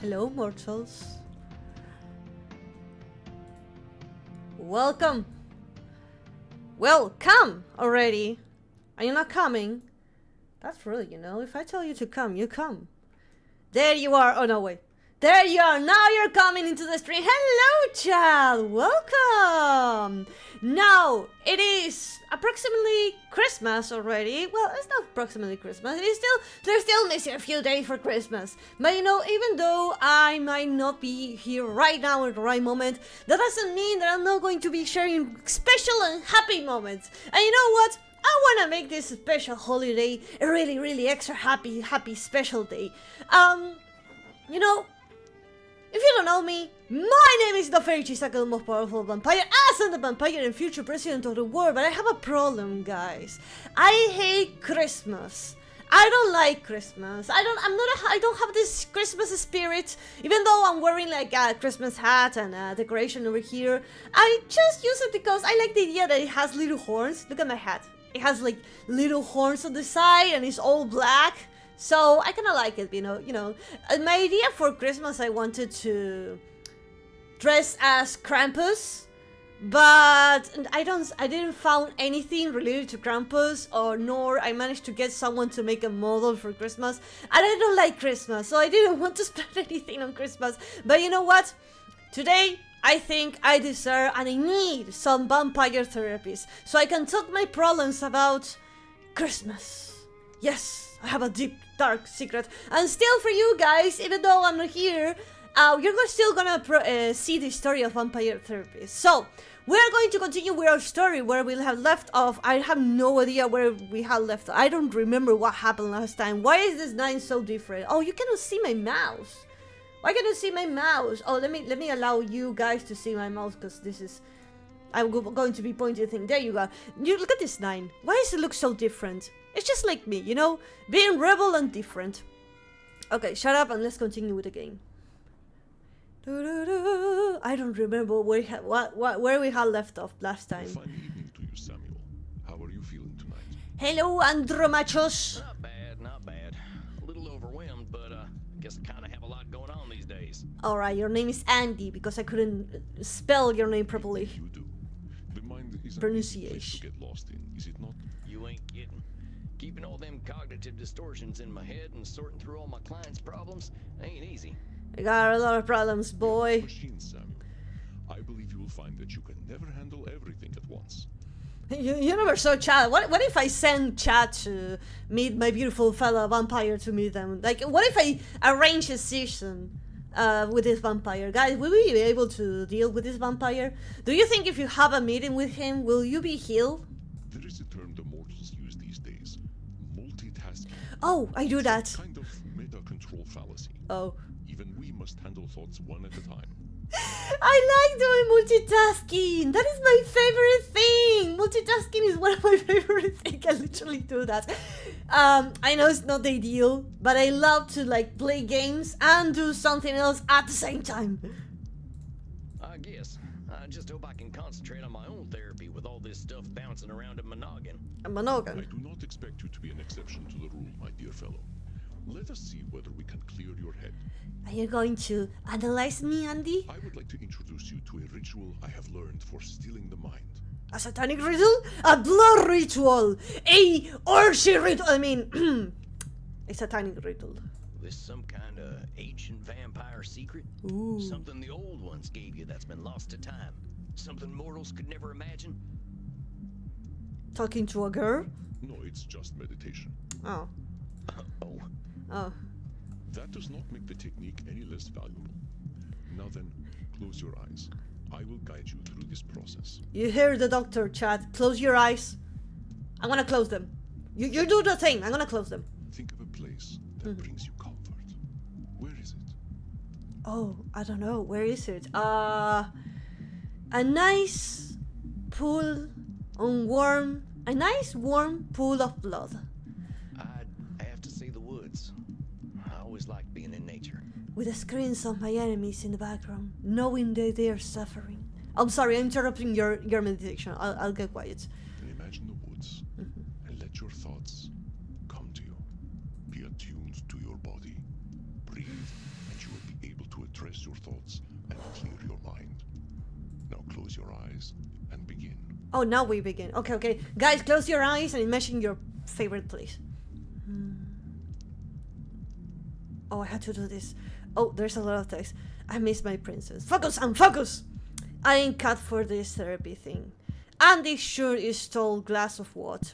Hello, mortals. Welcome. Well, come already. Are you not coming? That's rude, you know. If I tell you to come, you come. There you are. Oh, no, wait. There you are. Now you're coming into the stream. Hello, child. Welcome. Now, it is approximately Christmas already. Well, it's not approximately Christmas. There's still missing a few days for Christmas. But, you know, even though I might not be here right now at the right moment, that doesn't mean that I'm not going to be sharing special and happy moments. And you know what? I want to make this special holiday a really, really extra happy special day. You know, if you don't know me, my name is the fairy Chisaka, the most powerful vampire, as I'm the vampire and future president of the world, but I have a problem, guys. I hate Christmas. I don't like Christmas. I don't have this Christmas spirit, even though I'm wearing like a Christmas hat and a decoration over here. I just use it because I like the idea that it has little horns. Look at my hat. It has like little horns on the side and it's all black. So I kind of like it, you know. My idea for Christmas, I wanted to dress as Krampus, but I didn't found anything related to Krampus, nor I managed to get someone to make a model for Christmas. And I don't like Christmas, so I didn't want to spend anything on Christmas. But you know what? Today, I think I deserve and I need some vampire therapies, so I can talk my problems about Christmas. Yes. I have a deep, dark secret. And still for you guys, even though I'm not here, you're still gonna see the story of Vampire Therapy. So, we're going to continue with our story where we have left off. I have no idea where we had left. I don't remember what happened last time. Why is this line so different? Oh, you cannot see my mouse. Why can't you see my mouse? Oh, let me allow you guys to see my mouse, because this is... I'm going to be pointing a thing. There you go. You look at this line. Why does it look so different? It's just like me, you know? Being rebel and different. Okay, shut up and let's continue with the game. I don't remember where we had left off last time. Fine evening to you, Samuel. How are you feeling tonight? Hello, Andromachos. Not bad. A little overwhelmed, but guess I kind of have a lot going on these days. Alright, your name is Andy because I couldn't spell your name properly. You do. The mind is Pronunciation. an easy place to get lost in, is it not? You ain't kidding. Keeping all them cognitive distortions in my head and sorting through all my clients' problems ain't easy. I got a lot of problems, boy. Machine, Samuel. I believe you will find that you can never handle everything at once. You never saw Chad. What if I send Chad to meet my beautiful fellow vampire to meet them? Like, what if I arrange a session with this vampire? Guys, will we be able to deal with this vampire? Do you think if you have a meeting with him, will you be healed? There is a term the mortals use these days. Multitasking. Oh, I do that. It's a kind of meta-control fallacy. Oh. Even we must handle thoughts one at a time. I like doing multitasking. That is my favorite thing. Multitasking is one of my favorite things. I literally do that. I know it's not ideal, but I love to like play games and do something else at the same time. I guess. I just hope I can concentrate on my own therapy with all this stuff bouncing around in my noggin. A monogon. I do not expect you to be an exception to the rule, my dear fellow. Let us see whether we can clear your head. Are you going to analyze me, Andy? I would like to introduce you to a ritual I have learned for stealing the mind. A satanic ritual? A blood ritual? A orgy ritual? I mean, a satanic ritual. This some kind of ancient vampire secret? Ooh. Something the old ones gave you that's been lost to time? Something mortals could never imagine? Talking to a girl? No, it's just meditation. Oh. Oh. Oh. That does not make the technique any less valuable. Now then, close your eyes. I will guide you through this process. You hear the doctor, Chad. Close your eyes. I'm gonna close them. You do the thing. I'm gonna close them. Think of a place that brings you comfort. Where is it? Oh, I don't know. Where is it? A nice pool a nice warm pool of blood. I have to say the woods. I always liked being in nature. With the screams of my enemies in the background, knowing that they are suffering. I'm sorry, I'm interrupting your meditation. I'll get quiet. Then imagine the woods and let your thoughts come to you. Be attuned to your body. breathe, and you will be able to address your thoughts and clear your mind. Now close your eyes and begin. Oh, now we begin. Okay, okay. Guys, close your eyes and imagine your favorite place. Oh, I had to do this. Oh, there's a lot of text. I miss my princess. Focus and focus! I ain't cut for this therapy thing. And this sure is tall glass of water.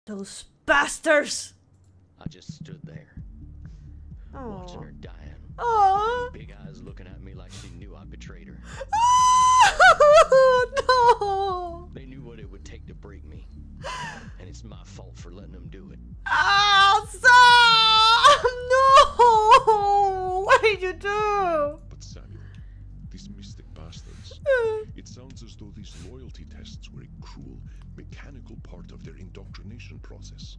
Those bastards! I just stood there, watching Oh. her dying. Oh. Big eyes looking at me like she knew I betrayed her. No! They knew what it would take to break me. And it's my fault for letting them do it. Oh, stop! No! What did you do? But Samuel, these mystic bastards, it sounds as though these loyalty tests were a cruel, mechanical part of their indoctrination process.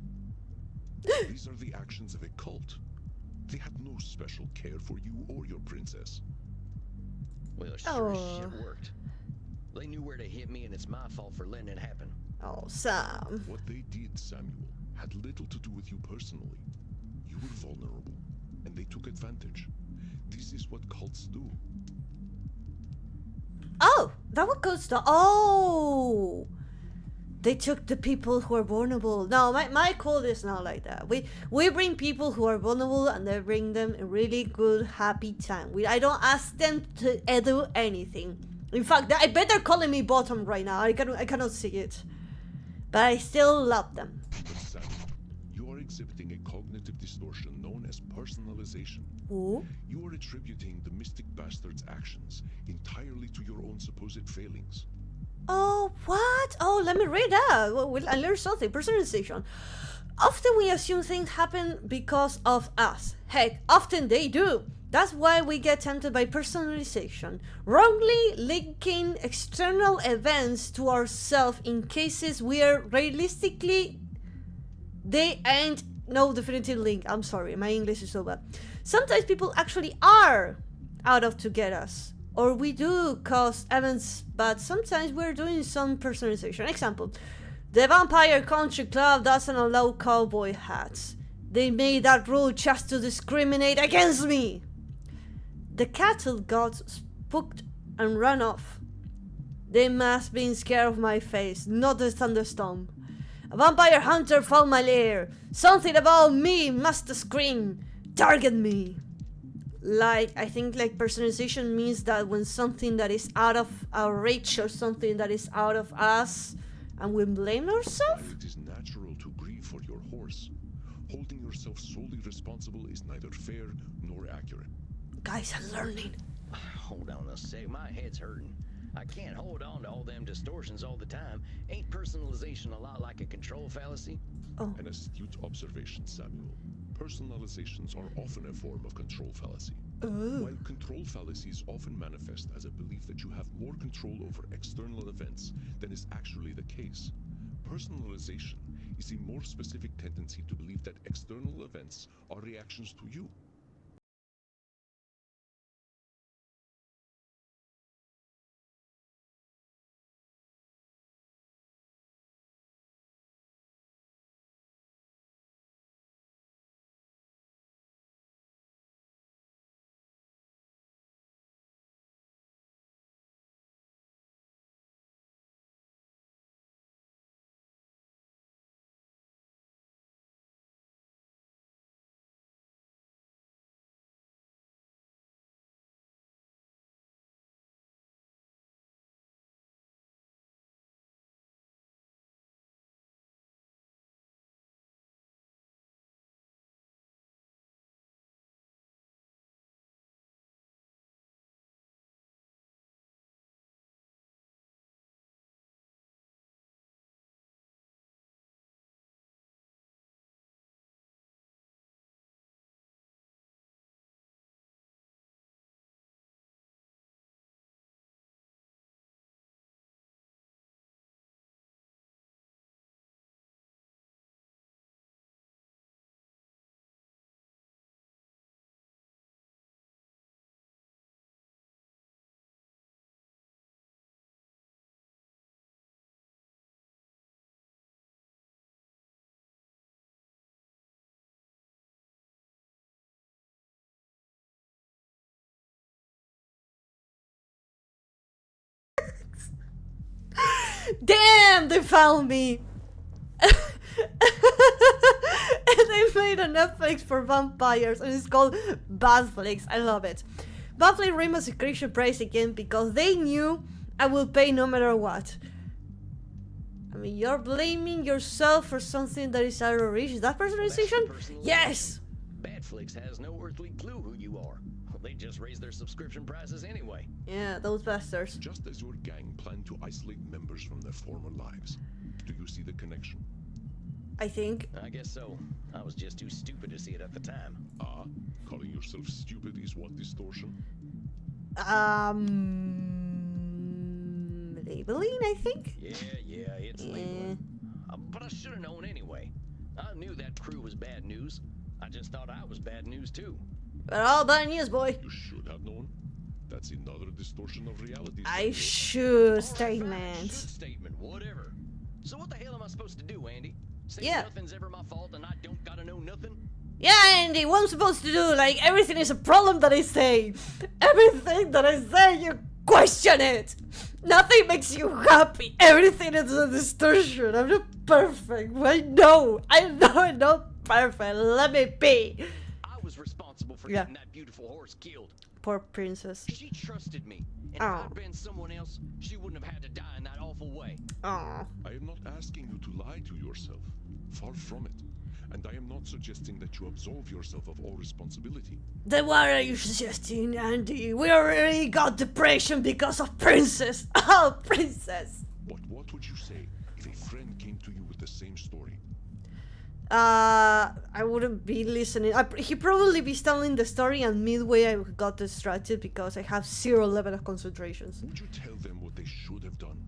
These are the actions of a cult. They had no special care for you or your princess. Well, it sure as Oh. shit worked. They knew where to hit me, and it's my fault for letting it happen. Oh, Sam. What they did, Samuel, had little to do with you personally. You were vulnerable, and they took advantage. This is what cults do. Oh, that what goes to. Oh! They took the people who are vulnerable. No, my cult is not like that. We bring people who are vulnerable and they bring them a really good, happy time. I don't ask them to do anything. In fact, I bet they're calling me bottom right now. I cannot see it. But I still love them. But Samuel, you are exhibiting a cognitive distortion known as personalization. Ooh. You are attributing the mystic bastard's actions entirely to your own supposed failings. Oh, what? Oh, let me read that. I learned something. Personalization. Often we assume things happen because of us. Heck, often they do. That's why we get tempted by personalization, wrongly linking external events to ourselves in cases where realistically they ain't no definitive link. I'm sorry, my English is so bad. Sometimes people actually are out of to get us, or we do cause events, but sometimes we're doing some personalization. Example, the Vampire Country Club doesn't allow cowboy hats. They made that rule just to discriminate against me. The cattle got spooked and ran off. They must be scared of my face, not the thunderstorm. A vampire hunter found my lair. Something about me must scream, target me. Like, I think like personalization means that when something that is out of our reach or something that is out of us, and we blame ourselves? While it is natural to grieve for your horse, holding yourself solely responsible is neither fair nor accurate. Guys, I'm learning. Hold on a sec, my head's hurting. I can't hold on to all them distortions all the time. Ain't personalization a lot like a control fallacy? Oh. An astute observation, Samuel. Personalizations are often a form of control fallacy. While control fallacies often manifest as a belief that you have more control over external events than is actually the case, personalization is a more specific tendency to believe that external events are reactions to you. Damn, they found me. And they made a Netflix for vampires and it's called Badflix. I love it. Badflix remastered price again because they knew I will pay no matter what. I mean, you're blaming yourself for something that is out of reach. Is that personalization? Yes! Badflix has no earthly clue who you are. They just raised their subscription prices anyway. Yeah, those bastards. Just as your gang planned to isolate members from their former lives. Do you see the connection? I think. I guess so. I was just too stupid to see it at the time. Ah, calling yourself stupid is what distortion? Labeling, I think? Yeah, it's labeling. But I should have known anyway. I knew that crew was bad news. I just thought I was bad news too. We're all bad news, boy. You should have known. That's another distortion of reality. I should Should statement. statement, whatever. So what the hell am I supposed to do, Andy? Say Yeah. nothing's ever my fault and I don't gotta know nothing? Yeah, Andy, what I'm supposed to do? Like, everything is a problem that I say. Everything that I say, you question it. Nothing makes you happy. Everything is a distortion. I'm not perfect. I'm not perfect. Let me be. I was responsible for Yeah. getting that beautiful horse killed. Poor princess. She trusted me. And Aw. if I'd been someone else, she wouldn't have had to die in that awful way. Aww. I am not asking you to lie to yourself. Far from it. And I am not suggesting that you absolve yourself of all responsibility. Then what are you suggesting, Andy? We already got depression because of princess. Oh, princess. But what would you say if a friend came to you with the same story? I wouldn't be listening. He'd probably be telling the story, and midway I got distracted because I have 0 level of concentrations. Would you tell them what they should have done?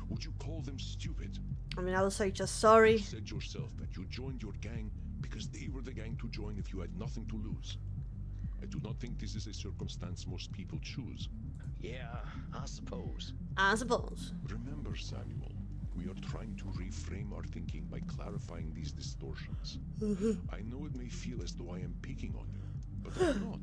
Would you call them stupid? I mean, I would say just sorry. You said yourself that you joined your gang because they were the gang to join if you had nothing to lose. I do not think this is a circumstance most people choose. Yeah, I suppose. I suppose. Remember, Samuel, we are trying to reframe our thinking by clarifying these distortions. I know it may feel as though I am picking on you, but I'm not.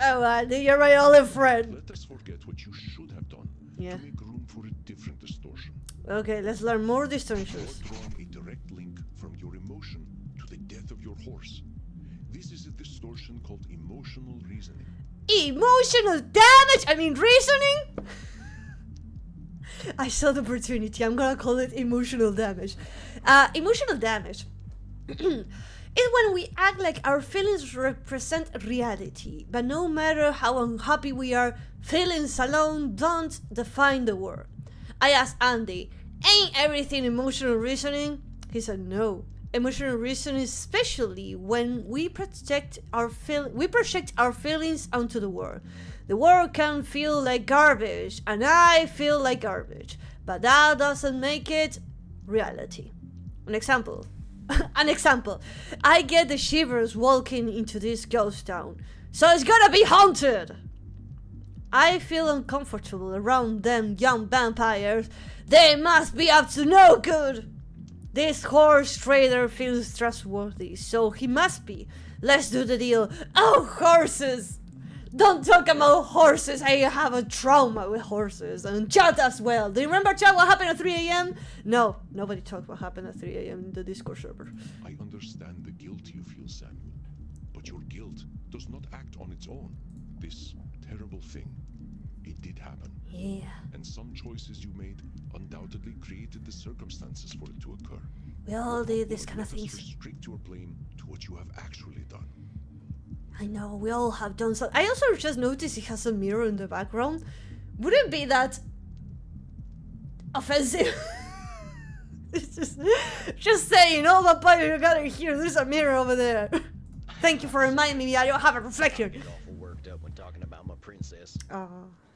Oh, Andy, you're my only friend. Let us forget what you should have done Yeah. to make room for a different distortion. Okay, let's learn more You distortions. are drawing a direct link from your emotion to the death of your horse. This is a distortion called emotional reasoning. Emotional damage! I mean, reasoning? I saw the opportunity. I'm gonna call it emotional damage. Emotional damage is when we act like our feelings represent reality, but no matter how unhappy we are, feelings alone don't define the world. I asked Andy, ain't everything emotional reasoning? He said no. Emotional reasoning, especially when we project our feelings onto the world. The world can feel like garbage, and I feel like garbage, but that doesn't make it reality. An example. An example. I get the shivers walking into this ghost town, so it's gonna be haunted. I feel uncomfortable around them young vampires. They must be up to no good. This horse trader feels trustworthy, so he must be. Let's do the deal. Oh, horses! Don't talk about horses. I have a trauma with horses. And Chad as well. Do you remember, Chad, what happened at 3 a.m.? No, nobody talked what happened at 3 a.m. in the Discord server. I understand the guilt you feel, Samuel, but your guilt does not act on its own. This terrible thing, it did happen. Yeah. And some choices you made undoubtedly created the circumstances for it to occur. We all did this But kind of let us things. restrict your blame to what you have actually done. I know, we all have done so. I also just noticed it has a mirror in the background. Would it be that offensive? It's just saying, oh, vampire, you gotta hear, there's a mirror over there. Thank you for reminding me I don't have a reflection. I get awful worked up when talking about my princess. Aw.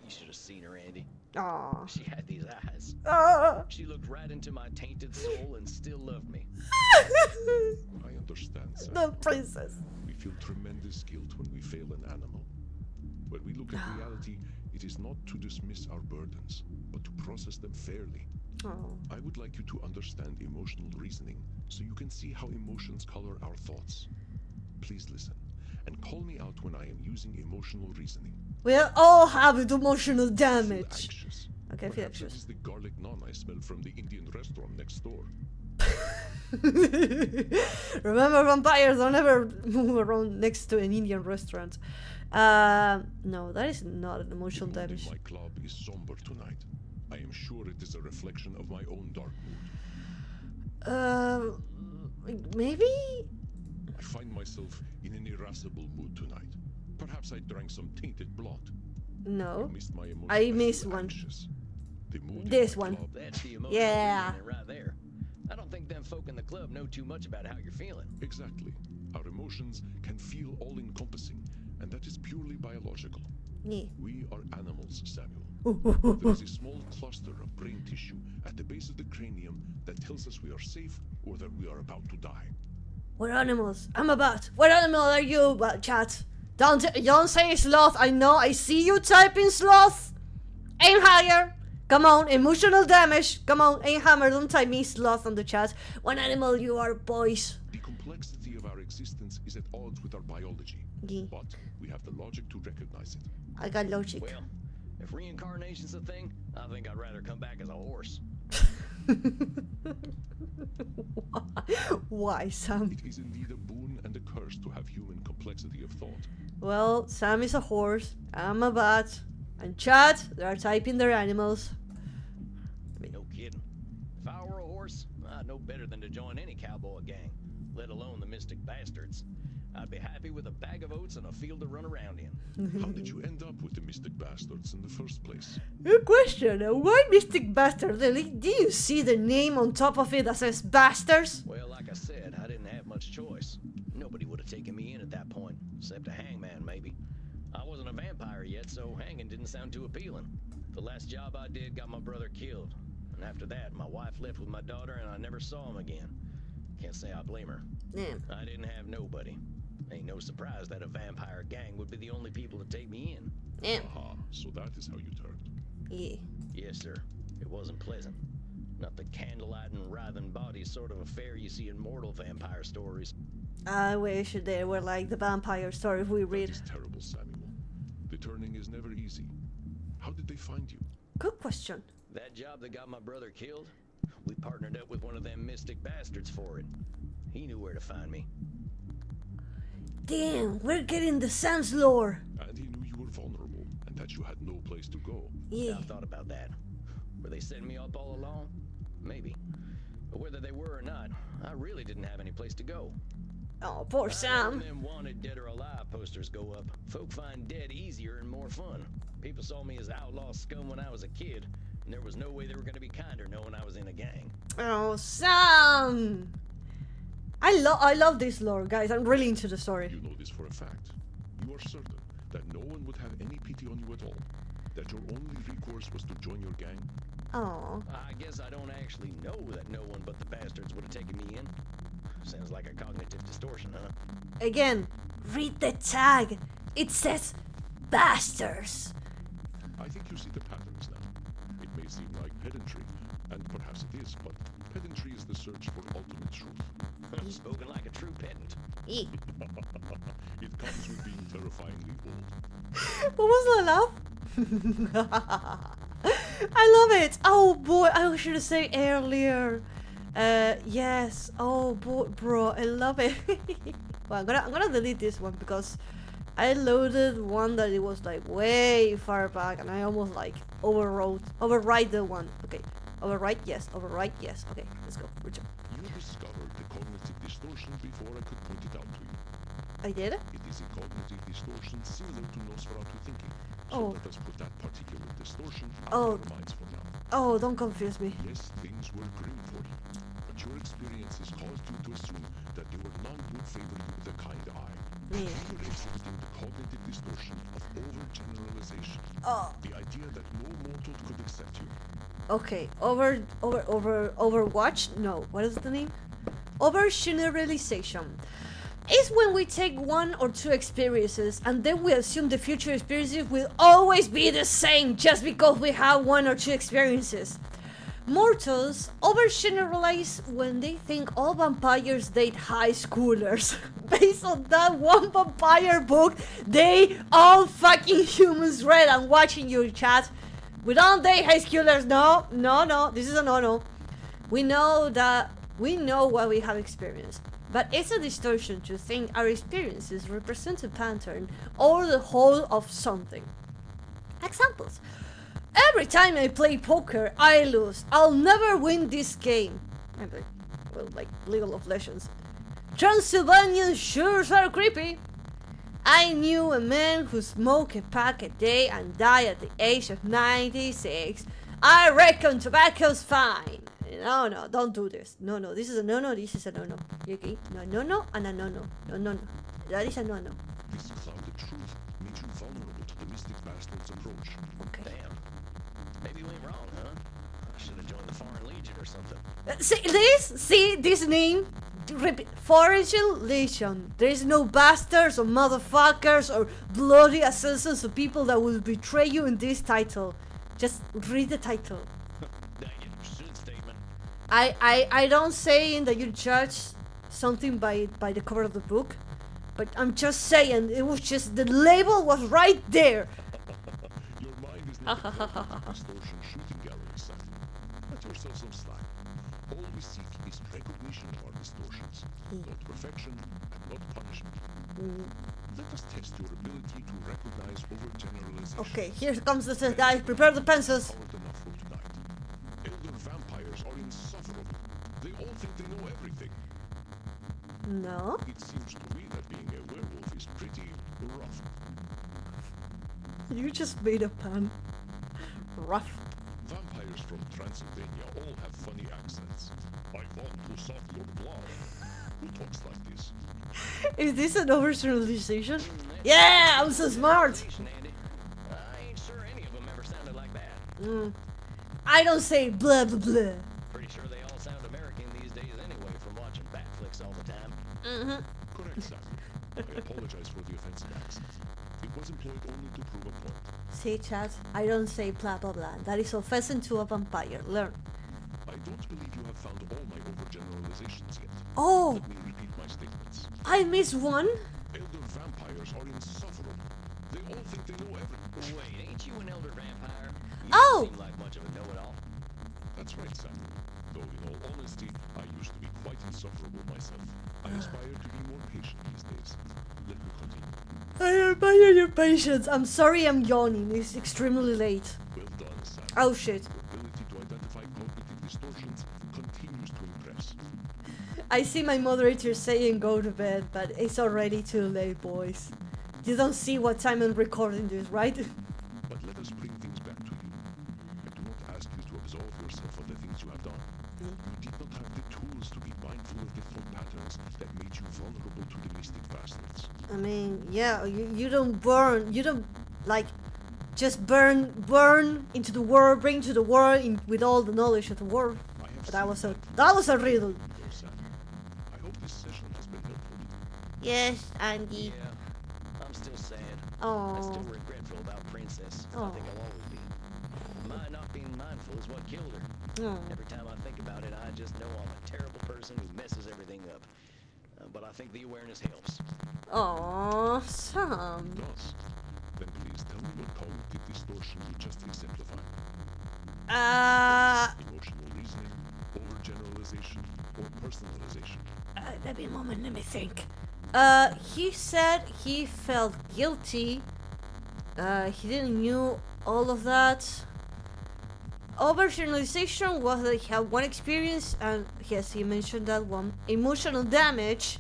You should have seen her, Andy. Aw. She had these eyes. Aw. She looked right into my tainted soul and still loved me. I understand, Sam. The princess. We feel tremendous guilt when we fail an animal. When we look at reality, it is not to dismiss our burdens, but to process them fairly. Oh. I would like you to understand emotional reasoning so you can see how emotions color our thoughts. Please listen, and call me out when I am using emotional reasoning. We all have emotional I feel damage. anxious. Okay, I feel Perhaps it anxious. is the garlic naan I smell from the Indian restaurant next door. Remember, vampires don't ever move around next to an Indian restaurant. No, that is not an emotional The mood damage. in my club is somber tonight. I am sure it is a reflection of my own dark mood. Maybe? I find myself in an irascible mood tonight. Perhaps I drank some tainted blood. No. I missed my emotions. I feel missed one. anxious. The mood in This my one. club- That's the emotional Yeah. reasoning right there. I don't think them folk in the club know too much about how you're feeling. Exactly. Our emotions can feel all-encompassing, and that is purely biological. Yeah. We are animals, Samuel. There is a small cluster of brain tissue at the base of the cranium that tells us we are safe or that we are about to die. What animals? I'm a bat. What animal are you, chat? Don't say sloth. I know. I see you typing sloth. Aim higher. Come on, emotional damage. Come on, aim hammer. Don't type me sloth on the chat. What animal you are, boys? The complexity of our existence is at odds with our biology, Yeah. but we have the logic to recognize it. I got logic. Well, if reincarnation's a thing, I think I'd rather come back as a horse. Why, Sam? It is indeed a boon and a curse to have human complexity of thought. Well, Sam is a horse. I'm a bat. And chat, they are typing their animals. No kidding. If I were a horse, I'd know better than to join any cowboy gang, let alone the Mystic Bastards. I'd be happy with a bag of oats and a field to run around in. How did you end up with the Mystic Bastards in the first place? Good question. Why Mystic Bastard? Did you see the name on top of it that says Bastards? Well, like I said, I didn't have much much choice. Nobody would have taken me in at that point, except a hangman, maybe. I wasn't a vampire yet, so hanging didn't sound too appealing. The last job I did got my brother killed. And after that, my wife left with my daughter and I never saw him again. Can't say I blame her. Yeah. I didn't have nobody. Ain't no surprise that a vampire gang would be the only people to take me in. Yeah. Aha, so that is how you turned. Yeah. Yes, sir. It wasn't pleasant. Not the candlelight and writhing body sort of affair you see in mortal vampire stories. I wish they were like the vampire stories we read. That is terrible, Samuel. The turning is never easy. How did they find you? Good question. That job that got my brother killed, we partnered up with one of them mystic bastards for it. He knew where to find me. Damn, we're getting the Sam's lore. And he knew you were vulnerable and that you had no place to go. Yeah. I thought about that. Were they setting me up all along? Maybe. But whether they were or not, I really didn't have any place to go. Oh, poor Sam. Them wanted dead or alive posters go up. Folk find dead easier and more fun. People saw me as outlaw scum when I was a kid, and there was no way they were going to be kinder knowing I was in a gang. Oh, Sam. I love this lore, guys. I'm really into the story. You know this for a fact. You are certain that no one would have any pity on you at all. That your only recourse was to join your gang. Oh. I guess I don't actually know that no one but the bastards would have taken me in. Sounds like a cognitive distortion, huh? Again, read the tag. It says bastards. I think you see the patterns now. It may seem like pedantry, and perhaps it is, but pedantry is the search for ultimate truth. Spoken like a true pedant. Eek. It comes with being terrifyingly old. What was the laugh? I love it. Oh boy, I should have said earlier. Yes. Oh boy, bro, I love it. Well, I'm gonna delete this one because I loaded one that it was like way far back, and I almost like overwrite the one. Okay, overwrite yes, overwrite yes. Okay, let's go. Good job. You discovered the cognitive distortion before I could point it out to you. I did. It is a cognitive distortion similar to Nosferatu thinking. So Oh. let us put that particular distortion out Oh. of our minds for now. Oh, don't confuse me. Yes, things were grim for you, but your experiences caused you to assume that there were none who would favor you with a kind eye. Yeah. You were exhibiting the cognitive distortion of overgeneralization. Oh. The idea that no mortal could accept you. Okay, Overwatch? No, what is the name? Overgeneralization. Is when we take one or two experiences and then we assume the future experiences will always be the same just because we have one or two experiences. Mortals overgeneralize when they think all vampires date high schoolers. Based on that one vampire book they all fucking humans read and watching your chat. We don't date high schoolers, no, this is a no. We know what we have experienced. But it's a distortion to think our experiences represent a pattern or the whole of something. Examples. Every time I play poker, I lose. I'll never win this game. Well, like League of Legends. Transylvanian shores are creepy. I knew a man who smoked a pack a day and died at the age of 96. I reckon tobacco's fine. No, don't do this. No, this is a no, this is a no. Okay? No, and a no. No. That is a no. This clouded truth made you vulnerable to the mystic bastard's approach. Okay. Damn. Maybe we went wrong, huh? I should have joined the Foreign Legion or something. See this name? Repeat. Foreign Legion. There is no bastards or motherfuckers or bloody assassins or people that will betray you in this title. Just read the title. Dang it, should statement. I don't saying that you judge something by the cover of the book, but I'm just saying it was just the label was right there. Your mind is not a cognitive distortion shooting gallery, son. Cut yourself some slack. All we seek is recognition of our distortions, not perfection and not punishment. Let us test your ability to recognize overgeneralization. Okay, here comes the test, guys. Prepare the pencils. Powered enough for tonight. Elder vampires are insufferable. They all think they know everything. No. It seems to me that being a werewolf is pretty rough. You just made a pun. Rough. Vampires from Transylvania all have funny accents. I want to suck your blood. Who talks like this? Is this an overgeneralization? Yeah, I'm so smart. Andy. I ain't sure any of them ever sounded like that. I don't say blah blah blah. Pretty sure they all sound American these days anyway from watching bat flicks all the time. Correct, Sam. I apologize for the offensive accent. It was employed only to prove a point. See, chat, I don't say blah blah blah. That is offensive to a vampire. Learn. I don't believe you have found all my overgeneralizations yet. Oh, Let me repeat my statements. I missed one. Elder vampires are insufferable. They all think they know everything. Wait, ain't you an elder vampire? You Oh! don't seem like much of a know-it-all. That's right, Sam. Though in all honesty, I used to be quite insufferable myself. I aspire to be more patient these days. Let me continue. I admire your patience. I'm sorry I'm yawning. It's extremely late. Well done, Sam. Oh shit. Your ability to identify cognitive distortions continues to impress. I see my moderator saying go to bed, but it's already too late, boys. You don't see what time I'm recording this, right? But let us bring things back to you. I do not ask you to absolve yourself of the things you have done. You did not have the tools to be mindful of the thought patterns that made you vulnerable to the mystic bastards. I mean, yeah, you don't burn, you don't, like, just burn into the world, bring to the world with all the knowledge of the world. I have But seen that was a riddle. though, Sam. I hope this session has been helpful. Yes, Andy. Yeah, I'm still sad. Oh. I'm still regretful about Princess. I think I'll always be. My not being mindful is what killed her. Oh. Every time I think about it, I just know I'm a terrible person who messes everything up. But I think the awareness helps. Oh, Sam. Thus, then please tell me what cognitive distortion you just exemplified. Emotional reasoning, overgeneralization, or personalization. Let me a moment, let me think. He said he felt guilty. He didn't knew all of that. Overgeneralization was that he had one experience, and yes, he mentioned that one. Emotional damage.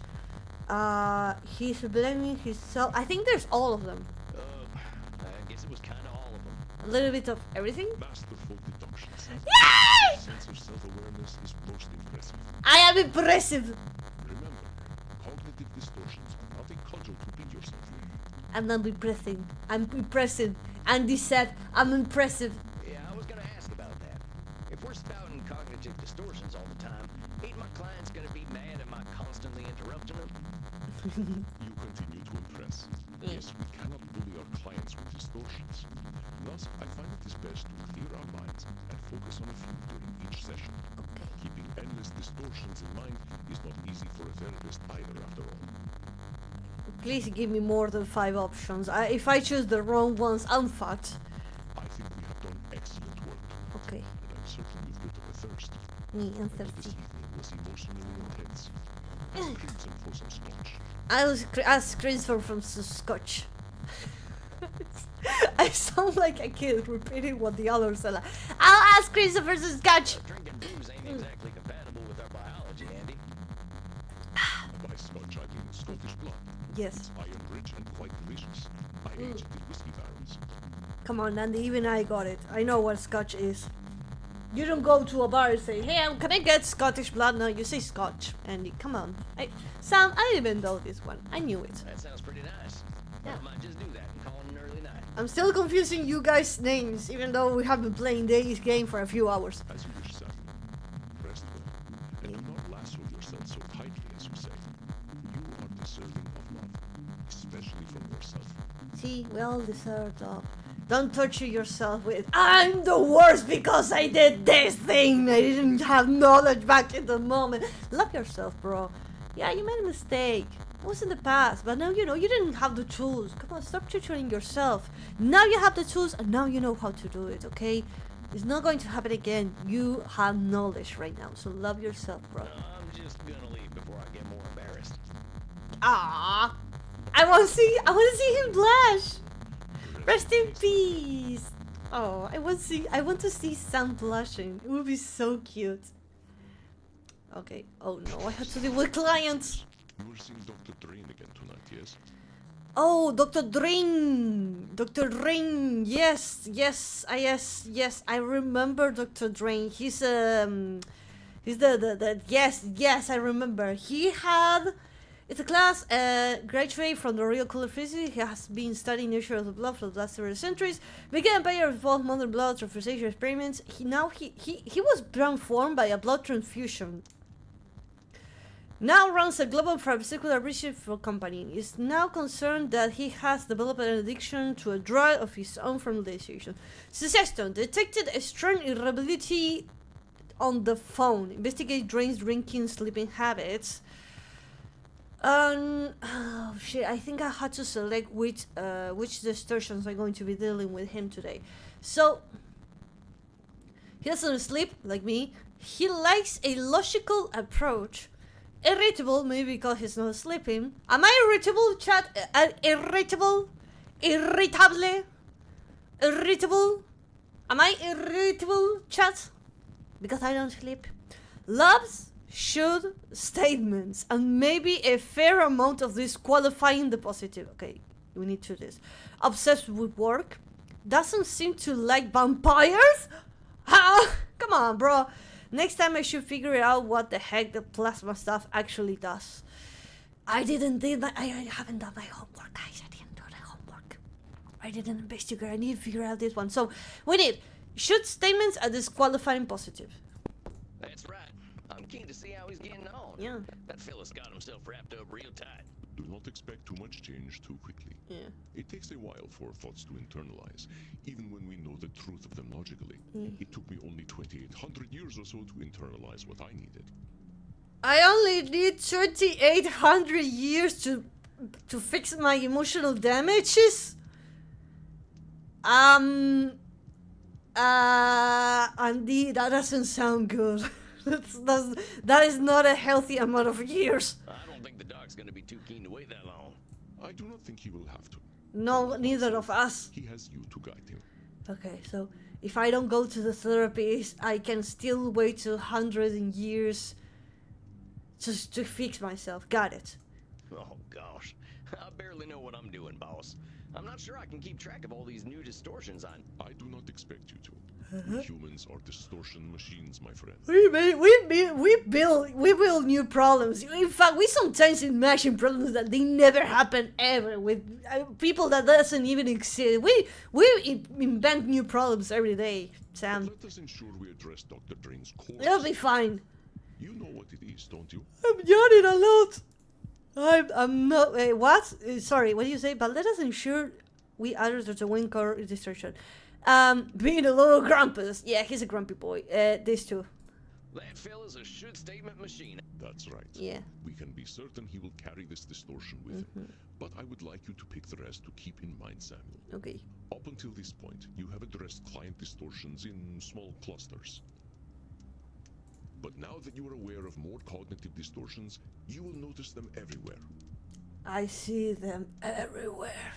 He's blaming himself. I think there's all of them. I guess it was kind of all of them. A little bit of everything. Masterful deductions. Yay! Sense of self-awareness is most impressive. I am impressive. Remember, cognitive distortions are not a cudgel to beat yourself with. I'm not impressing. I'm impressive. Andy said I'm impressive. Yeah, I was gonna ask about that. If we're spouting cognitive distortions all the time, ain't my clients gonna be mad at my constantly interrupting them? You continue to impress. Yes, we cannot bully our clients with distortions. Thus, I find it is best to clear our minds and focus on a few during each session. Keeping endless distortions in mind is not easy for a therapist either, after all. Please give me more than 5 options. If I choose the wrong ones, I'm fucked. I think we have done excellent work, Okay. and I'm certain you've built up a thirst. Me, I'm This thirsty. evening was emotionally intense. Ask Crimson for some scotch. I was asked Crimson from Scotch. I sound like a kid repeating what the others said. Like, I'll ask Crimson for some Scotch. Drinking booze ain't exactly compatible with our biology, Andy. By scotch, I mean Scottish blood. Yes. It's iron-rich and quite delicious. I aged it in whiskey barrels. Come on, Andy. Even I got it. I know what Scotch is. You don't go to a bar and say, "Hey, can I get Scottish blood?" No, you say Scotch. Andy, come on. Sam, I didn't even know this one. I knew it. That sounds pretty nice. Yeah. I might just do that and call it an early night. I'm still confusing you guys' names, even though we have been playing this game for a few hours. As you wish, Sam. Rest well, and do not lasso yourself so tightly as you say. You are deserving of love, especially from yourself. See, we all deserve love. Don't torture yourself with, "I'm the worst because I did this thing. I didn't have knowledge back in the moment." Love yourself, bro. Yeah, you made a mistake. It was in the past, but now you know you didn't have the tools. Come on, stop torturing yourself. Now you have the tools, and now you know how to do it, okay? It's not going to happen again. You have knowledge right now, so love yourself, bro. I'm just gonna leave before I get more embarrassed. Ah, I want to see him blush. Rest in peace. Oh, I want to see Sam blushing. It would be so cute. Okay. Oh no, I have to deal with clients. You were seeing Dr. Drain again tonight, yes? Oh, Dr. Drain. Dr. Drain. Yes. I remember Dr. Drain. He's the yes, I remember. He had It's a class graduate from the Royal College of Physics. He has been studying nature of the blood for the last several centuries. Began by of both modern blood transfusion experiments. He was transformed by a blood transfusion. Now runs a global pharmaceutical research company. Is now concerned that he has developed an addiction to a drug of his own formulation. Suggestion: detected a strong irritability on the phone. Investigate drains, drinking, sleeping habits. Oh shit! I think I had to select which distortions I'm going to be dealing with him today. So he doesn't sleep like me. He likes a logical approach. Irritable, maybe because he's not sleeping. Am I irritable, chat? Irritable? Irritable? Irritable? Am I irritable, chat? Because I don't sleep. Loves should statements and maybe a fair amount of disqualifying the positive. Okay, we need to do this. Obsessed with work. Doesn't seem to like vampires? Ha! Come on, bro. Next time I should figure out what the heck the plasma stuff actually does. I haven't done my homework, guys. I didn't do the homework. I didn't investigate. I need to figure out this one. So we need should statements are disqualifying positive. That's right. I'm keen to see how he's getting on. Yeah. That fella's got himself wrapped up real tight. Do not expect too much change too quickly. Yeah. It takes a while for thoughts to internalize, even when we know the truth of them logically. It took me only 2,800 years or so to internalize what I needed. I only need 2,800 years to fix my emotional damages. Andy, that doesn't sound good. That is not a healthy amount of years. I don't think the doc's gonna be too keen to wait that long. I do not think he will have to. No, neither of us. He has you to guide him. Okay, so if I don't go to the therapist, I can still wait 100 years just to fix myself. Got it. Oh gosh, I barely know what I'm doing, boss. I'm not sure I can keep track of all these new distortions on. I do not expect you to. We humans are distortion machines, my friend. We build new problems. In fact, we sometimes imagine problems that they never happen ever with people that doesn't even exist. We invent new problems every day, Sam. But let us ensure we address Dr. Drain's core. It'll be fine. You know what it is, don't you? I'm yawning a lot. I'm not. What? Sorry, what do you say? But let us ensure we address the wing core distortion. Being a little grumpus. Yeah, he's a grumpy boy. These two. That fella's a should statement machine. That's right. Yeah. We can be certain he will carry this distortion with him. But I would like you to pick the rest to keep in mind, Samuel. Okay. Up until this point, you have addressed client distortions in small clusters. But now that you are aware of more cognitive distortions, you will notice them everywhere. I see them everywhere.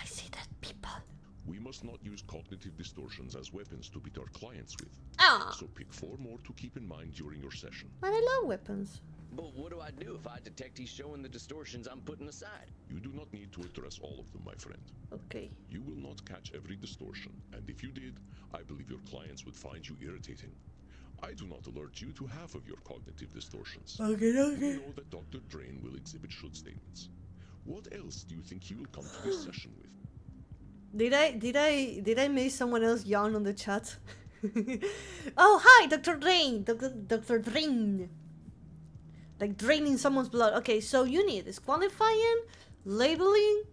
I see that people. We must not use cognitive distortions as weapons to beat our clients with. Ah. So pick 4 more to keep in mind during your session. But I love weapons. But what do I do if I detect he's showing the distortions I'm putting aside? You do not need to address all of them, my friend. Okay. You will not catch every distortion, and if you did, I believe your clients would find you irritating. I do not alert you to half of your cognitive distortions. Okay. You know that Dr. Drain will exhibit should statements. What else do you think he will come to this session with? Did I make someone else yawn on the chat? Oh, hi, Dr. Drain. Dr. Drain. Like draining someone's blood. Okay, so you need disqualifying, labeling,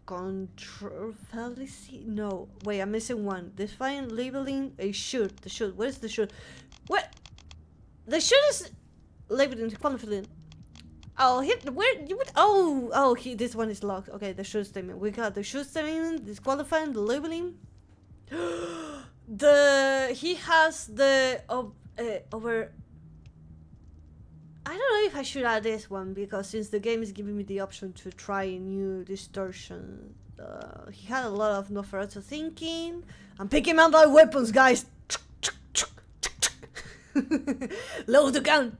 control fallacy. No, wait, I'm missing one. Define labeling a should. The should. What is the should? What? The should is labeling, disqualifying. Oh, where you would? Oh, this one is locked. Okay, the should statement. We got the should statement, disqualifying, the labeling. He has the over. I don't know if I should add this one because since the game is giving me the option to try a new distortion, he had a lot of Nosferatu thinking. I'm picking out my weapons, guys. Load the gun.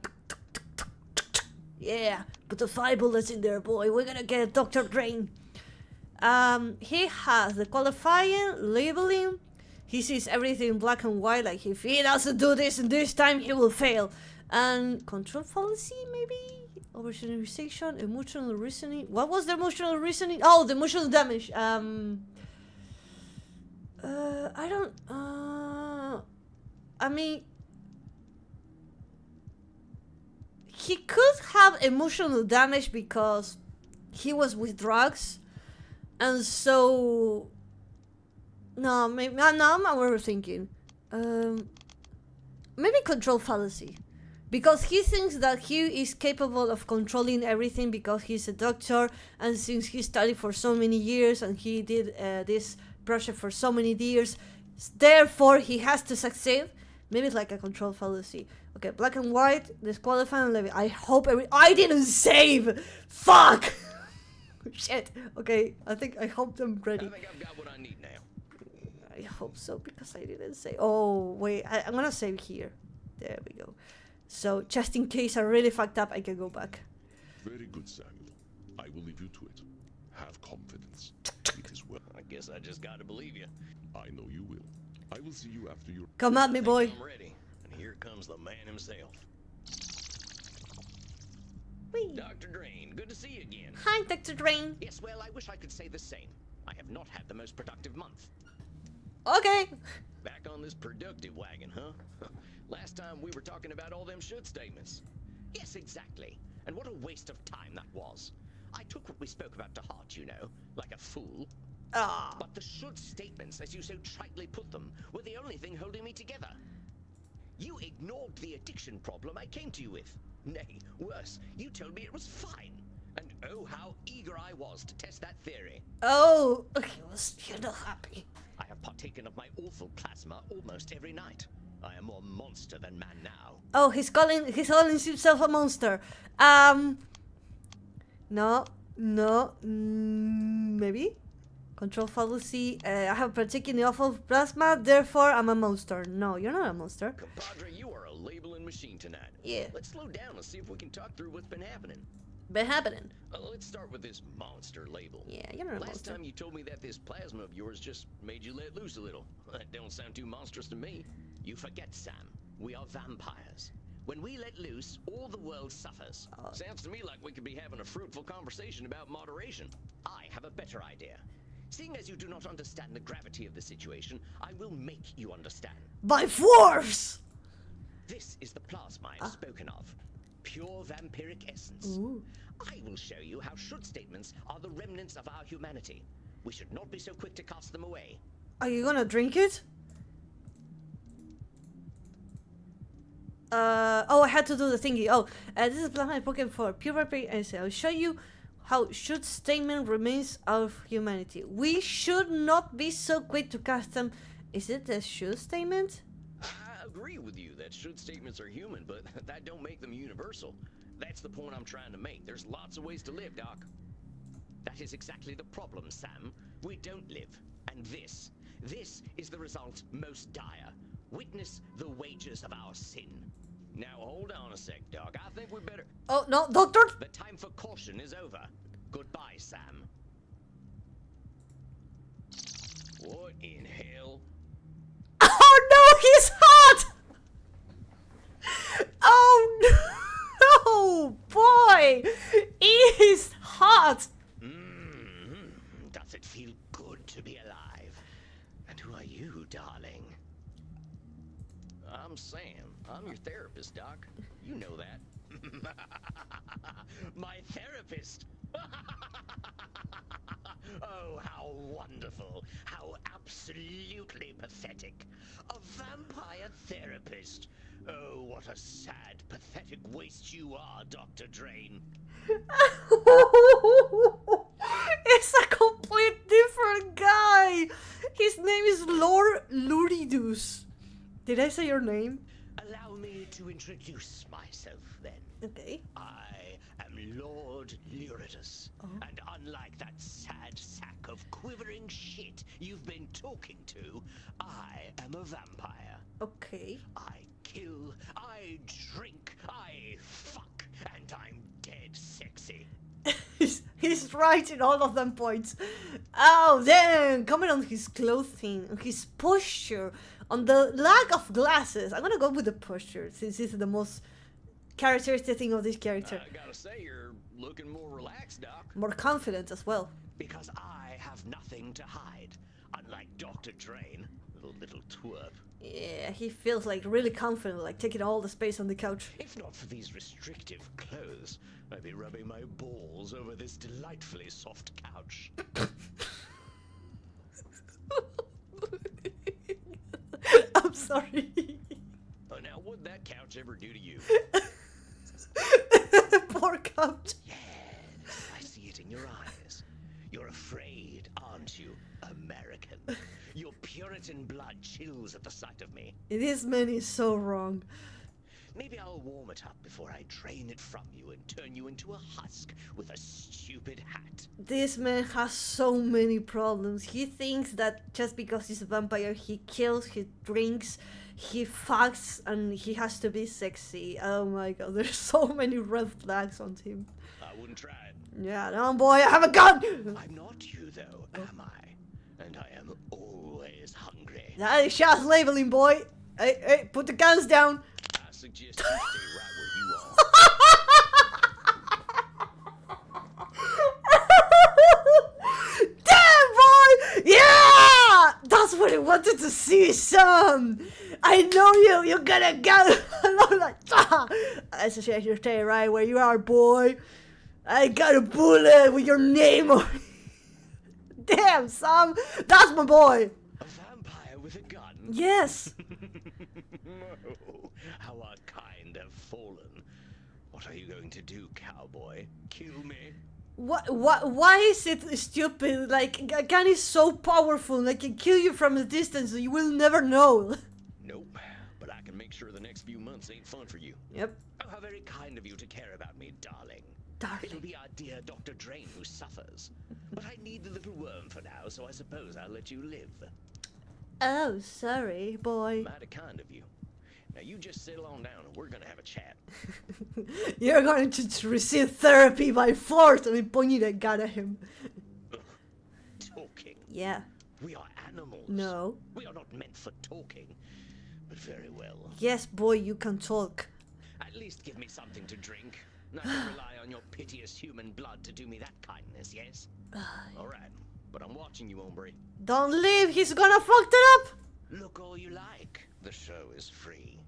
Yeah, put the 5 bullets in there, boy. We're gonna get Dr. Drain. He has the qualifying, labeling. He sees everything black and white, like if he doesn't do this and this time, he will fail. And control fallacy, maybe? Overgeneralization, emotional reasoning. What was the emotional reasoning? Oh, the emotional damage. I don't. I mean, he could have emotional damage because he was with drugs, and so. No, maybe no. I'm overthinking. Maybe control fallacy. Because he thinks that he is capable of controlling everything because he's a doctor, and since he studied for so many years and he did this project for so many years, therefore he has to succeed. Maybe it's like a control fallacy. Okay, black and white, disqualifying levy. I hope I didn't save! Fuck! Shit. Okay, I hope I'm ready. I think I've got what I need now. I hope so, because I didn't save. Oh, wait, I'm gonna save here. There we go. So, just in case I really fucked up, I can go back. Very good, Samuel. I will leave you to it. Have confidence. It is well. I guess I just gotta believe you. I know you will. I will see you after your... Come at me, boy. I'm ready. And here comes the man himself. Whee. Dr. Drain, good to see you again. Hi, Dr. Drain. Yes, well, I wish I could say the same. I have not had the most productive month. Okay. Back on this productive wagon, huh? Last time we were talking about all them should statements. Yes, exactly. And what a waste of time that was. I took what we spoke about to heart, you know, like a fool. Ah. But the should statements, as you so tritely put them, were the only thing holding me together. You ignored the addiction problem I came to you with. Nay, worse, you told me it was fine. And oh, how eager I was to test that theory. Oh, he was happy. I have partaken of my awful plasma almost every night. I am more monster than man now. Oh, he's calling himself a monster. No, maybe? Control fallacy. I have partaken the awful plasma, therefore I'm a monster. No, you're not a monster. Compadre, you are a labeling machine tonight. Yeah. Let's slow down and see if we can talk through what's been happening. Been happening. Let's start with this monster label. Yeah, you're not a Last monster. time you told me that this plasma of yours just made you let loose a little. That don't sound too monstrous to me. You forget, Sam. We are vampires. When we let loose, all the world suffers. Sounds to me like we could be having a fruitful conversation about moderation. I have a better idea. Seeing as you do not understand the gravity of the situation, I will make you understand. By force! This is the plasma I've spoken of. Pure vampiric essence. Ooh. I will show you how should statements are the remnants of our humanity. We should not be so quick to cast them away. Are you gonna drink it? Oh, I had to do the thingy. Oh, this is plasma spoken for pure vampiric essence. I'll show you how should statement remains of humanity. We should not be so quick to cast them. Is it the should statement? I agree with you that should statements are human, but that don't make them universal. That's the point I'm trying to make. There's lots of ways to live, Doc. That is exactly the problem, Sam. We don't live. And this is the result most dire. Witness the wages of our sin. Now hold on a sec, Doc. I think we better... Oh, no, doctor! The time for caution is over. Goodbye, Sam. What in hell? Oh no, he's hot! Oh no! Oh boy! He's hot! Does it feel good to be alive? And who are you, darling? I'm Sam. I'm your therapist, Doc. You know that. My therapist! Oh, how wonderful. How absolutely pathetic. A vampire therapist. Oh, what a sad, pathetic waste you are, Dr. Drain. It's a complete different guy! His name is Lord Luridus. Did I say your name? Allow me to introduce myself, then. Okay. I am Lord Luridus, and unlike that sad sack of quivering shit you've been talking to, I am a vampire. Okay. I kill, I drink, I fuck, and I'm dead sexy. He's right in all of them points. Oh, then comment on his clothing, on his posture, on the lack of glasses. I'm gonna go with the posture since it's the most characteristic of this character. I gotta say, you're looking more relaxed, Doc. More confident as well. Because I have nothing to hide, unlike Dr. Drain, the little twerp. Yeah, he feels like really confident, like taking all the space on the couch. If not for these restrictive clothes, I'd be rubbing my balls over this delightfully soft couch. I'm sorry. Oh, now, what'd that couch ever do to you? Poor couch. Yes, I see it in your eyes. You're afraid, aren't you, American? Your Puritan blood chills at the sight of me. This man is so wrong. Maybe I'll warm it up before I drain it from you and turn you into a husk with a stupid hat. This man has so many problems. He thinks that just because he's a vampire, he kills, he drinks, he fucks, and he has to be sexy. Oh my god, there's so many red flags on him. I wouldn't try it. Yeah, no boy, I have a gun! I'm not you, though, am I? And I am always hungry. That is just labeling, boy. Hey, put the guns down. I suggest you stay right where you are. Damn, boy! Yeah! That's what I wanted to see, son. I know you're gonna go. And I'm like, I suggest you stay right where you are, boy. I got a bullet with your name on it. Damn, Sam, that's my boy. A vampire with a gun? Yes. Oh, how our kind have fallen. What are you going to do, cowboy? Kill me? Why is it stupid? Like, a gun is so powerful, like, it can kill you from a distance, you will never know. Nope, but I can make sure the next few months ain't fun for you. Yep. Oh, how very kind of you to care about me, darling. It'll be our dear Dr. Drain who suffers. But I need the little worm for now, so I suppose I'll let you live. Oh, sorry, boy. Mighty kind of you. Now you just settle on down and we're gonna have a chat. You're going to receive therapy by force. I mean, pointing a gun at him. Talking. Yeah. We are animals. No. We are not meant for talking. But very well. Yes, boy, you can talk. At least give me something to drink. Not to rely on your piteous human blood to do me that kindness, yes? Alright, but I'm watching you, hombre. Don't leave. He's gonna fuck it up. Look all you like. The show is free.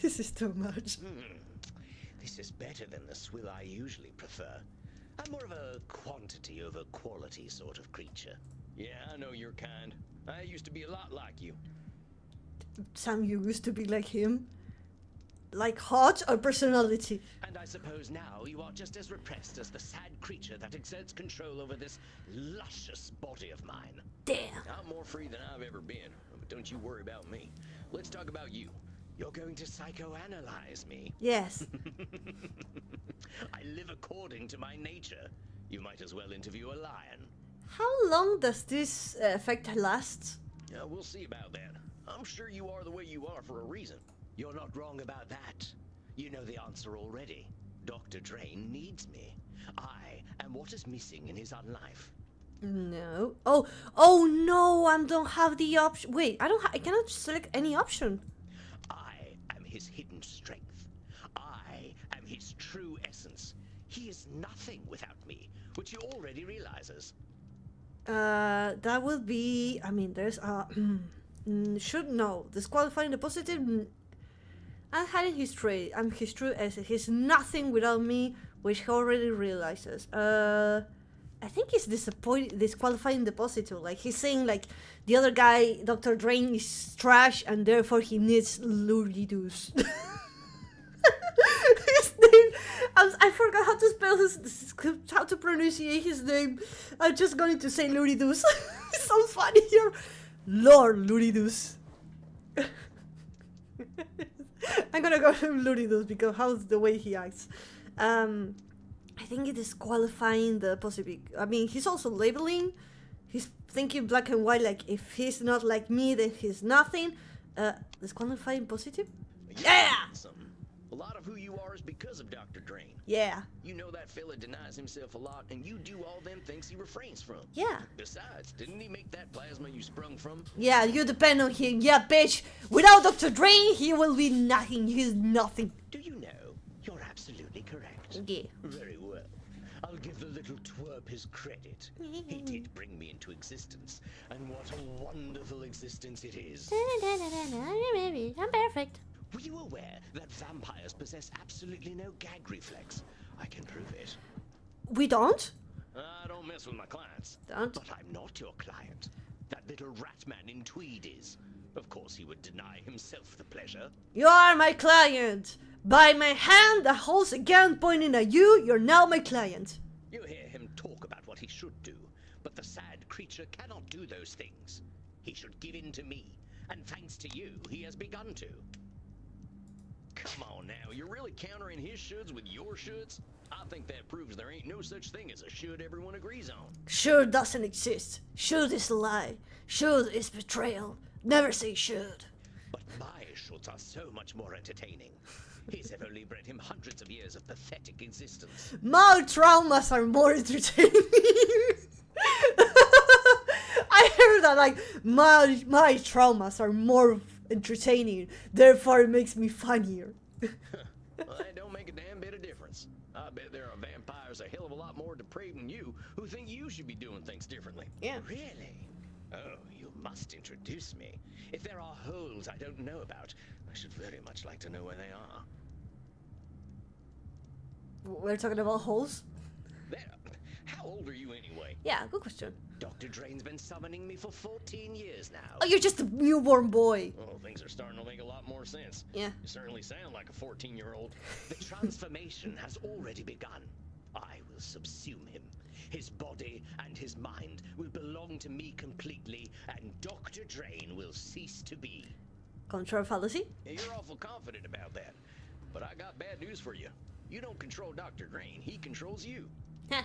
This is too much. This is better than the swill I usually prefer. I'm more of a quantity over quality sort of creature. Yeah, I know your kind. I used to be a lot like you. Sam, you used to be like him. Like hot or personality? And I suppose now you are just as repressed as the sad creature that exerts control over this luscious body of mine. Damn. I'm more free than I've ever been, but don't you worry about me. Let's talk about you. You're going to psychoanalyze me. Yes. I live according to my nature. You might as well interview a lion. How long does this effect last? Yeah, we'll see about that. I'm sure you are the way you are for a reason. You're not wrong about that. You know the answer already. Dr. Drain needs me. I am what is missing in his own life. No. Oh no! I don't have the option. Wait, I cannot select any option. I am his hidden strength. I am his true essence. He is nothing without me, which he already realizes. That would be. I mean, there's should know disqualifying the positive. I'm hiding his trait. I'm his true essence. He's nothing without me, which he already realizes. I think he's disqualifying the positive. Like, he's saying, like, the other guy, Dr. Drain, is trash, and therefore he needs Luridus. His name, I forgot how to spell how to pronounce his name. I'm just going to say Luridus. It sounds funny here. Lord Luridus. I'm gonna go to Luridus because how's the way he acts. I think it is qualifying the positive. I mean, he's also labeling. He's thinking black and white, like, if he's not like me, then he's nothing. Disqualifying positive? Yeah! A lot of who you are is because of Dr. Drain. Yeah. You know that fella denies himself a lot, and you do all them things he refrains from. Yeah. Besides, didn't he make that plasma you sprung from? Yeah, you depend on him. Yeah, bitch. Without Dr. Drain, he will be nothing. He's nothing. Do you know? You're absolutely correct. Yeah. Very well. I'll give the little twerp his credit. He did bring me into existence, and what a wonderful existence it is. I'm perfect. Were you aware that vampires possess absolutely no gag reflex? I can prove it. We don't? I don't mess with my clients. Don't? But I'm not your client. That little rat man in tweed is. Of course he would deny himself the pleasure. You are my client. By my hand that holds a gun pointing at you, you're now my client. You hear him talk about what he should do, but the sad creature cannot do those things. He should give in to me, and thanks to you, he has begun to. Come on now, you're really countering his shoulds with your shoulds? I think that proves there ain't no such thing as a should everyone agrees on. Should doesn't exist. Should is a lie. Should is betrayal. Never say should. But my shoulds are so much more entertaining. His have only bred him hundreds of years of pathetic existence. My traumas are more entertaining. I heard that, like, my traumas are more entertaining, therefore it makes me funnier. Well, that don't make a damn bit of difference. I bet there are vampires a hell of a lot more depraved than you who think you should be doing things differently. Yeah. Really? Oh, you must introduce me. If there are holes I don't know about, I should very much like to know where they are. We're talking about holes? There. How old are you anyway? Yeah, good question. Dr. Drain's been summoning me for 14 years now. Oh, you're just a newborn boy. Well, things are starting to make a lot more sense. Yeah. You certainly sound like a 14-year-old. The transformation has already begun. I will subsume him. His body and his mind will belong to me completely, and Dr. Drain will cease to be. Control fallacy? You're awful confident about that. But I got bad news for you. You don't control Dr. Drain. He controls you. Heh.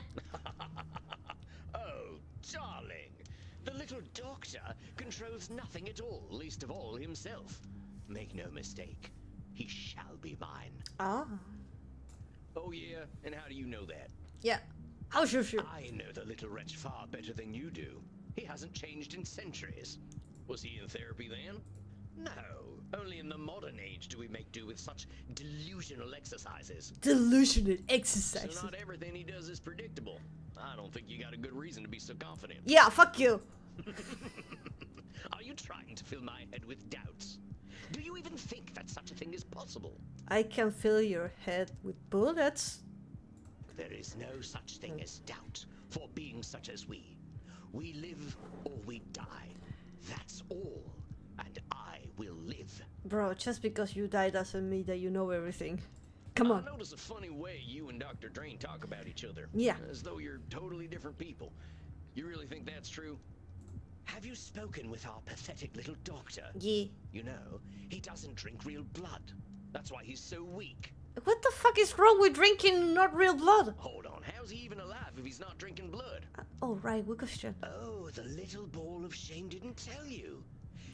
Oh, darling. The little doctor controls nothing at all, least of all himself. Make no mistake, he shall be mine. Ah. Oh, yeah? And how do you know that? Yeah. How sure? I know the little wretch far better than you do. He hasn't changed in centuries. Was he in therapy then? No, only in the modern age do we make do with such delusional exercises. Delusional So exercises. not everything he does is predictable. I don't think you got a good reason to be so confident. Yeah, fuck you. Are you trying to fill my head with doubts? Do you even think that such a thing is possible? I can fill your head with bullets. There is no such thing as doubt for beings such as we. We live or we die. That's all. And I will live. Bro, just because you die doesn't mean that you know everything. Come on. I notice a funny way you and Dr. Drain talk about each other. Yeah. As though you're totally different people. You really think that's true? Have you spoken with our pathetic little doctor? Yeah. You know, he doesn't drink real blood. That's why he's so weak. What the fuck is wrong with drinking not real blood? Hold on, how's he even alive if he's not drinking blood? Oh, right, good question. Oh, the little ball of shame didn't tell you.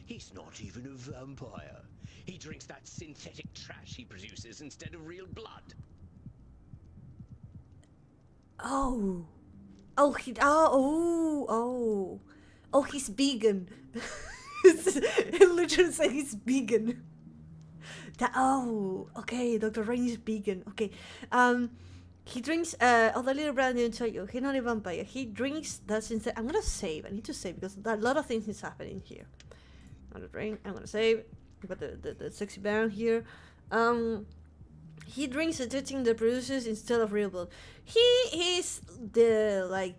He's not even a vampire. He drinks that synthetic trash he produces instead of real blood. Oh. Oh, Oh, he's vegan. It literally said he's vegan. Okay, Dr. Rain is vegan. Okay. He drinks, the little brand didn't tell you, he's not a vampire. He drinks that synthetic, I'm gonna save, I need to save because a lot of things is happening here. I'm gonna drink, I'm gonna save, got the sexy band here. He drinks the thing that produces instead of real blood. He is the, like,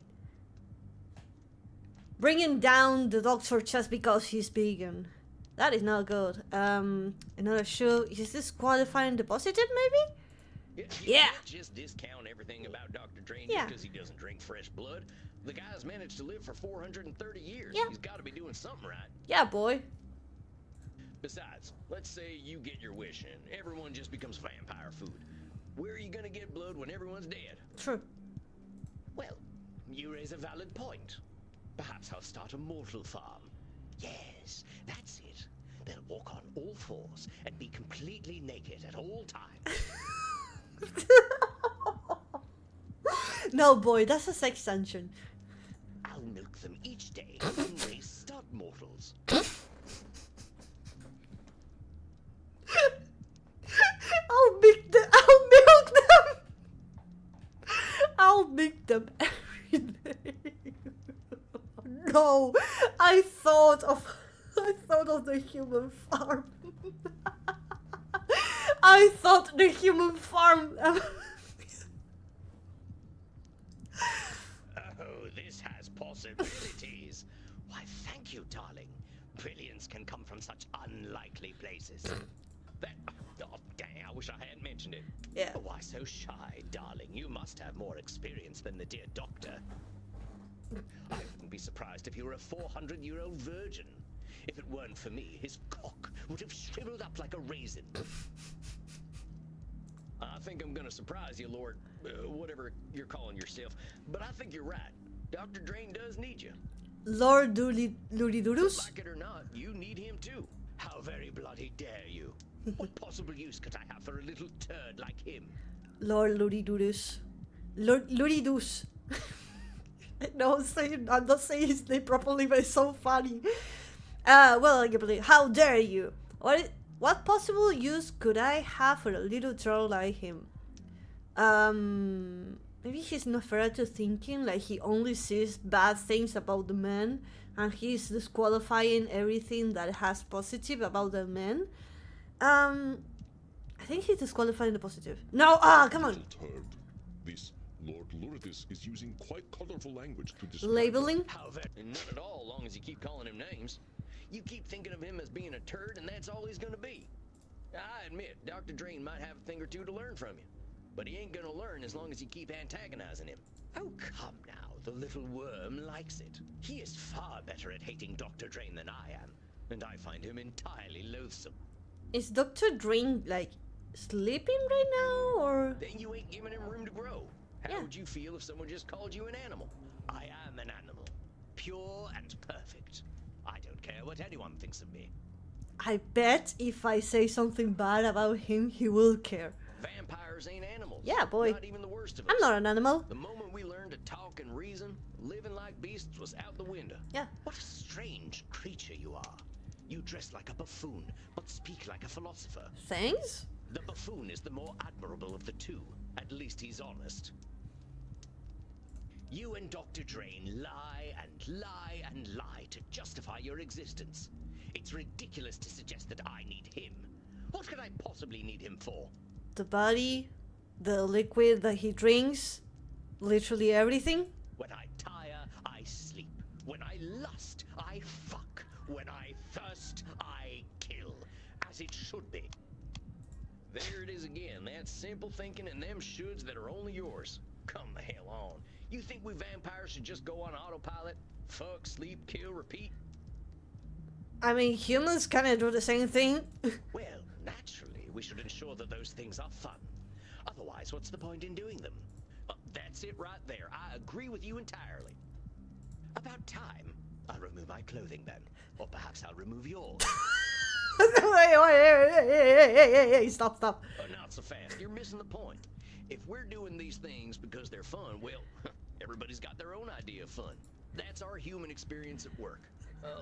bringing down the doctor just because he's vegan. That is not good. Another show, is this qualifying deposited maybe? You Yeah. can't just discount everything about Dr. Drain Yeah. because he doesn't drink fresh blood. The guy's managed to live for 430 years. Yeah. He's got to be doing something right. Yeah, boy. Besides, let's say you get your wish and everyone just becomes vampire food. Where are you going to get blood when everyone's dead? True. Well, you raise a valid point. Perhaps I'll start a mortal farm. Yes, that's it. They'll walk on all fours and be completely naked at all times. No, boy, that's a sex dungeon. I'll milk them each day and raise stud mortals. I'll milk them. I'll milk them. I'll milk them every day. No, I thought of the human farm. I thought the human farm. Oh, this has possibilities. Why, thank you, darling. Brilliance can come from such unlikely places. Oh, dang, I wish I hadn't mentioned it. Yeah. Why so shy, darling? You must have more experience than the dear doctor. I wouldn't be surprised if you were a 400-year-old virgin. If it weren't for me, his cock would have shriveled up like a raisin. I think I'm gonna surprise you, Lord, whatever you're calling yourself, but I think you're right. Dr. Drain does need you. Lord Ludidurus? Like it or not, you need him too. How very bloody dare you? What possible use could I have for a little turd like him? Lord Ludidurus. Lord Ludidus. No, I'm not saying his name properly, but it's so funny. Well, how dare you? What possible use could I have for a little troll like him? Maybe he's not fair to thinking, like he only sees bad things about the men, and he's disqualifying everything that has positive about the men. I think he's disqualifying the positive. No, come on. Turd. This Lord Lourdes is using quite colorful language to describe Labeling? None at all, long as you keep calling him names. You keep thinking of him as being a turd, and that's all he's gonna be. I admit, Dr. Drain might have a thing or two to learn from you, but he ain't gonna learn as long as you keep antagonizing him. Oh, come now. The little worm likes it. He is far better at hating Dr. Drain than I am, and I find him entirely loathsome. Is Dr. Drain, like, sleeping right now, or? Then you ain't giving him room to grow. How Yeah. would you feel if someone just called you an animal? I am an animal, pure and perfect. I don't care what anyone thinks of me. I bet if I say something bad about him, he will care. Vampires ain't animals. Yeah, boy. Not even the worst of us. I'm not an animal. The moment we learned to talk and reason, living like beasts was out the window. Yeah. What a strange creature you are. You dress like a buffoon, but speak like a philosopher. Thanks? The buffoon is the more admirable of the two. At least he's honest. You and Dr. Drain lie and lie and lie to justify your existence. It's ridiculous to suggest that I need him. What could I possibly need him for? The body, the liquid that he drinks, literally everything. When I tire, I sleep. When I lust, I fuck. When I thirst, I kill. As it should be. There it is again, that simple thinking and them shoulds that are only yours. Come the hell on. You think we vampires should just go on autopilot? Fuck, sleep, kill, repeat? I mean, humans kind of do the same thing. Well, naturally, we should ensure that those things are fun. Otherwise, what's the point in doing them? That's it right there. I agree with you entirely. About time. I'll remove my clothing then. Or perhaps I'll remove yours. Hey, stop. Not so fast. You're missing the point. If we're doing these things because they're fun, well, everybody's got their own idea of fun. That's our human experience at work.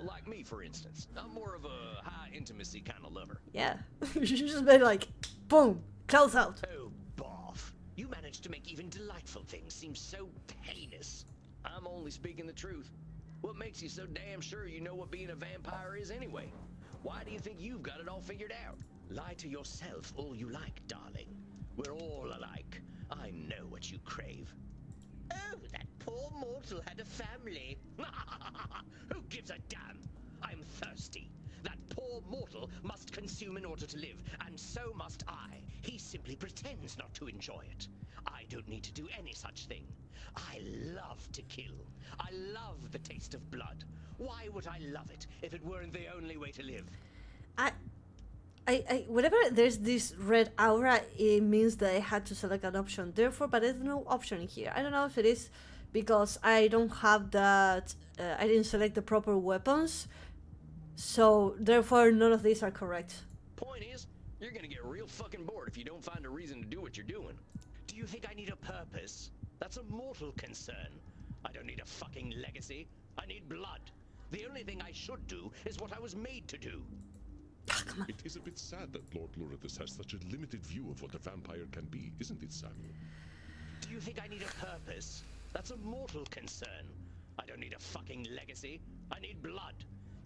Like me, for instance. I'm more of a high intimacy kind of lover. Yeah. You should just be like, boom, close out. Oh, boff. You managed to make even delightful things seem so heinous. I'm only speaking the truth. What makes you so damn sure you know what being a vampire is anyway? Why do you think you've got it all figured out? Lie to yourself all you like, darling. We're all alike. I know what you crave. Oh, that poor mortal had a family. Who gives a damn? I'm thirsty. That poor mortal must consume in order to live, and so must I. He simply pretends not to enjoy it. I don't need to do any such thing. I love to kill. I love the taste of blood. Why would I love it if it weren't the only way to live? Whenever there's this red aura, it means that I had to select an option. Therefore, but there's no option here. I don't know if it is because I don't have that, I didn't select the proper weapons. So, therefore, none of these are correct. Point is, you're gonna get real fucking bored if you don't find a reason to do what you're doing. Do you think I need a purpose? That's a mortal concern. I don't need a fucking legacy. I need blood. The only thing I should do is what I was made to do. It is a bit sad that Lord Luridus has such a limited view of what a vampire can be, isn't it, Samuel? Do you think I need a purpose? That's a mortal concern. I don't need a fucking legacy. I need blood.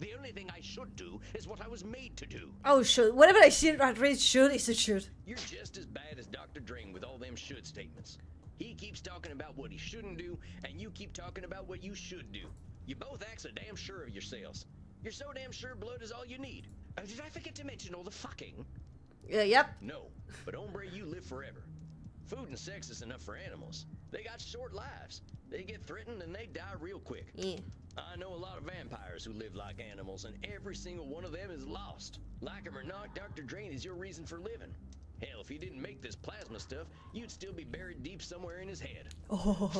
The only thing I should do is what I was made to do. Oh, should. Whatever I read should is a should. You're just as bad as Dr. Drain with all them should statements. He keeps talking about what he shouldn't do, and you keep talking about what you should do. You both act so damn sure of yourselves. You're so damn sure blood is all you need. Oh, did I forget to mention all the fucking? Yep. No, but hombre, you live forever. Food and sex is enough for animals. They got short lives. They get threatened and they die real quick. Yeah. I know a lot of vampires who live like animals, and every single one of them is lost. Like 'em or not, Dr. Drain is your reason for living. Hell, if he didn't make this plasma stuff, you'd still be buried deep somewhere in his head. Oh.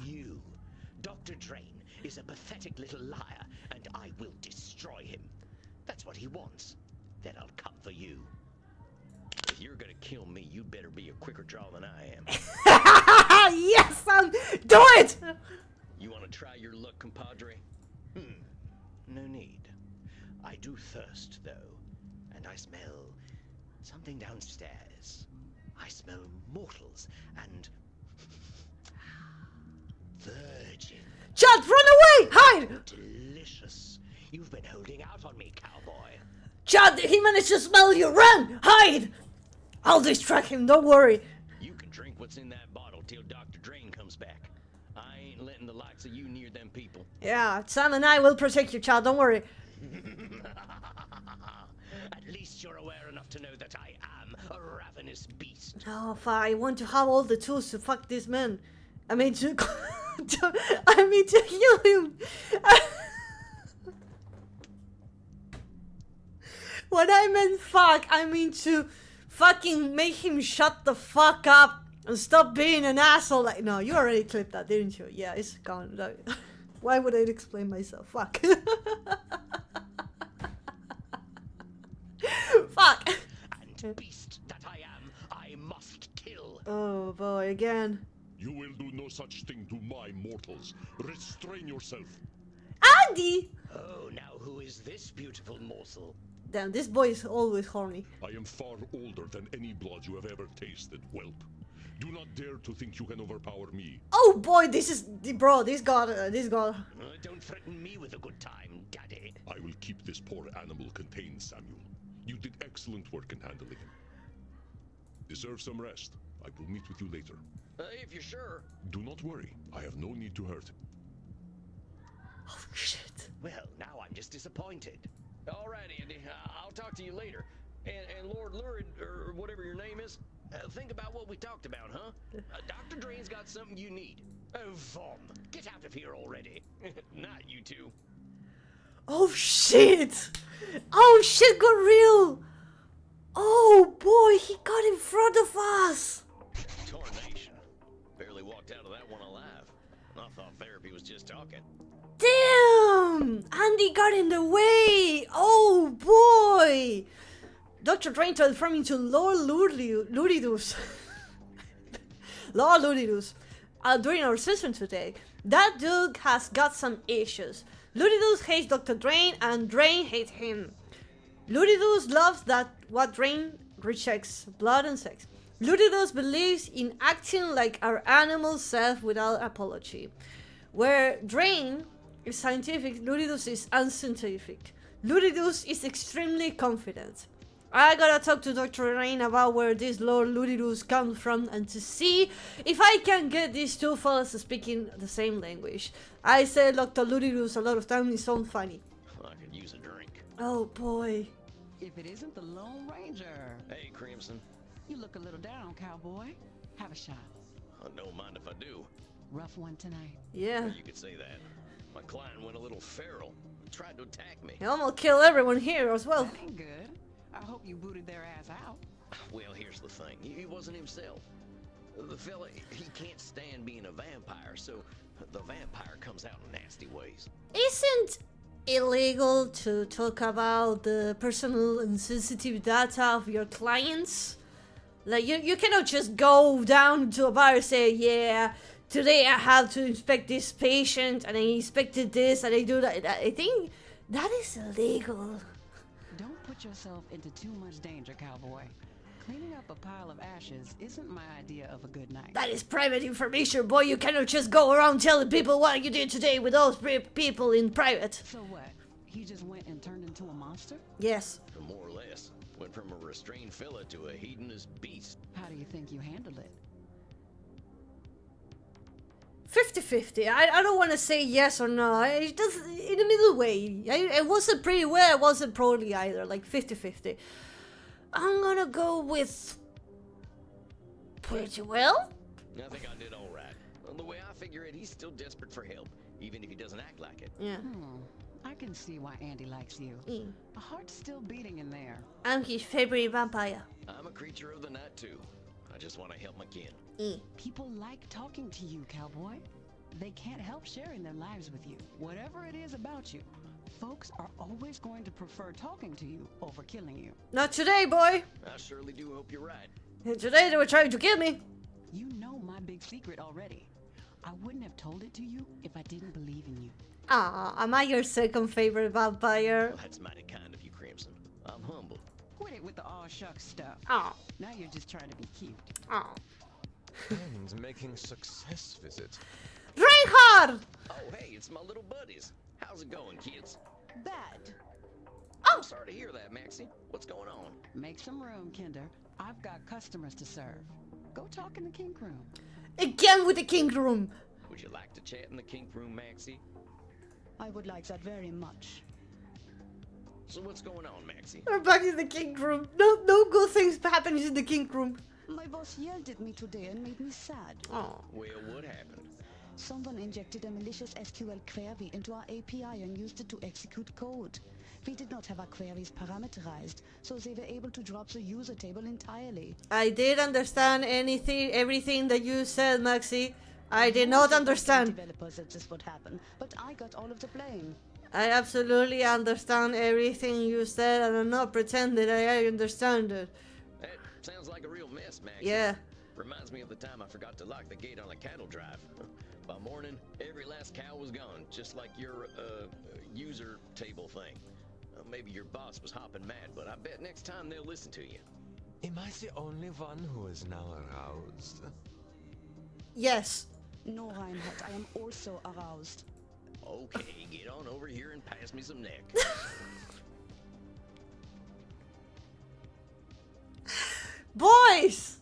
You. Dr. Drain is a pathetic little liar, and I will destroy him. That's what he wants. Then I'll come for you. If you're gonna kill me, you better be a quicker draw than I am. Yes, son! Do it! You wanna try your luck, compadre? No need. I do thirst, though, and I smell something downstairs. I smell mortals and virgin. Chad, run away! Hide! Delicious. You've been holding out on me, cowboy. Chad, he managed to smell you! Run! Hide! I'll distract him, don't worry. You can drink what's in that bottle till Dr. Drain comes back. I ain't letting the likes of you near them people. Yeah, Sam and I will protect you, Chad, don't worry. At least you're aware enough to know that I am a ravenous beast. Oh, I want to have all the tools to fuck this man. I mean to... to kill him. When I meant fuck, I mean to fucking make him shut the fuck up and stop being an asshole. Like, no, you already clipped that, didn't you? Yeah, it's gone. No. Why would I explain myself? Fuck. Fuck. And beast that I am, I must kill. Oh boy, again. You will do no such thing to my mortals. Restrain yourself. Andy! Oh, now who is this beautiful morsel? Damn, this boy is always horny. I am far older than any blood you have ever tasted, whelp. Do not dare to think you can overpower me. Oh boy, this is... Bro, this god... Don't threaten me with a good time, daddy. I will keep this poor animal contained, Samuel. You did excellent work in handling him. Deserve some rest. I will meet with you later. If you're sure. Do not worry. I have no need to hurt him. Oh shit. Well, now I'm just disappointed. All right, Andy. I'll talk to you later. And Lord Lurid, or whatever your name is, think about what we talked about, huh? Dr. Drain's got something you need. Oh, Vom, get out of here already. Not you two. Oh shit! Oh shit got real! Oh boy, he got in front of us! Tornation. Barely walked out of that one alive. I thought therapy was just talking. Damn! Andy got in the way! Oh boy! Dr. Drain transformed into Lord Luridus. Lord Luridus. During our session today, that dude has got some issues. Luridus hates Dr. Drain and Drain hates him. Luridus loves what Drain rejects, blood and sex. Luridus believes in acting like our animal self without apology. Where Drain is scientific, Luridus is unscientific. Luridus is extremely confident. I gotta talk to Dr. Drain about where this Lord Luridus comes from and to see if I can get these two fellas speaking the same language. I said Dr. Luridus a lot of times, it sounds funny. I could use a drink. Oh boy. If it isn't the Lone Ranger. Hey, Crimson. You look a little down, cowboy. Have a shot. I don't mind if I do. Rough one tonight. Yeah. You could say that. My client went a little feral. Tried to attack me. He almost killed everyone here as well. That ain't good. I hope you booted their ass out. Well, here's the thing. He wasn't himself. The fella, he can't stand being a vampire, so the vampire comes out in nasty ways. Isn't illegal to talk about the personal and sensitive data of your clients? Like, you cannot just go down to a bar and say, yeah, today I have to inspect this patient, and I inspected this, and I do that. I think that is illegal. Don't put yourself into too much danger, cowboy. Cleaning up a pile of ashes isn't my idea of a good night. That is private information, boy. You cannot just go around telling people what you did today with those people in private. So what? He just went and turned into a monster? Yes. More or less. Went from a restrained fella to a hedonist beast. How do you think you handled it? 50-50. I don't want to say yes or no. It does in the middle way. I wasn't pretty well. I wasn't poorly either. Like 50-50. I'm gonna go with pretty well. I think I did all right. Well, the way I figure it, he's still desperate for help, even if he doesn't act like it. Yeah. I can see why Andy likes you. A heart's still beating in there. I'm his favorite vampire. I'm a creature of the night too. I just want to help my kin. People like talking to you, cowboy. They can't help sharing their lives with you. Whatever it is about you, folks are always going to prefer talking to you over killing you. Not today, boy. I surely do hope you're right. Today they were trying to kill me. You know my big secret already. I wouldn't have told it to you if I didn't believe in you. Am I your second favorite vampire? Well, that's mighty kind of you, Crimson. I'm humbled. Quit it with the aw shucks stuff. Oh. Now you're just trying to be cute. Oh. And making success visit. Reinhard! Oh, hey, it's my little buddies. How's it going, kids? Bad. I'm sorry to hear that, Maxie. What's going on? Make some room, Kinder. I've got customers to serve. Go talk in the kink room. Again with the kink room. Would you like to chat in the kink room, Maxie? I would like that very much. So what's going on, Maxie? We're back in the kink room. No good things happen in the kink room. My boss yelled at me today and made me sad. Oh. Well, what happened? Someone injected a malicious SQL query into our API and used it to execute code. We did not have our queries parameterized, so they were able to drop the user table entirely. I did understand everything that you said, Maxi. I did not understand. Developers that this would happen, but I got all of the blame. I absolutely understand everything you said, and I'm not pretending I understand it. That sounds like a real mess, Maxie. Yeah. Reminds me of the time I forgot to lock the gate on a cattle drive. By morning, every last cow was gone, just like your, user table thing. Maybe your boss was hopping mad, but I bet next time they'll listen to you. Am I the only one who is now aroused? Yes. No, Reinhardt, I am also aroused. Okay, get on over here and pass me some neck. Boys!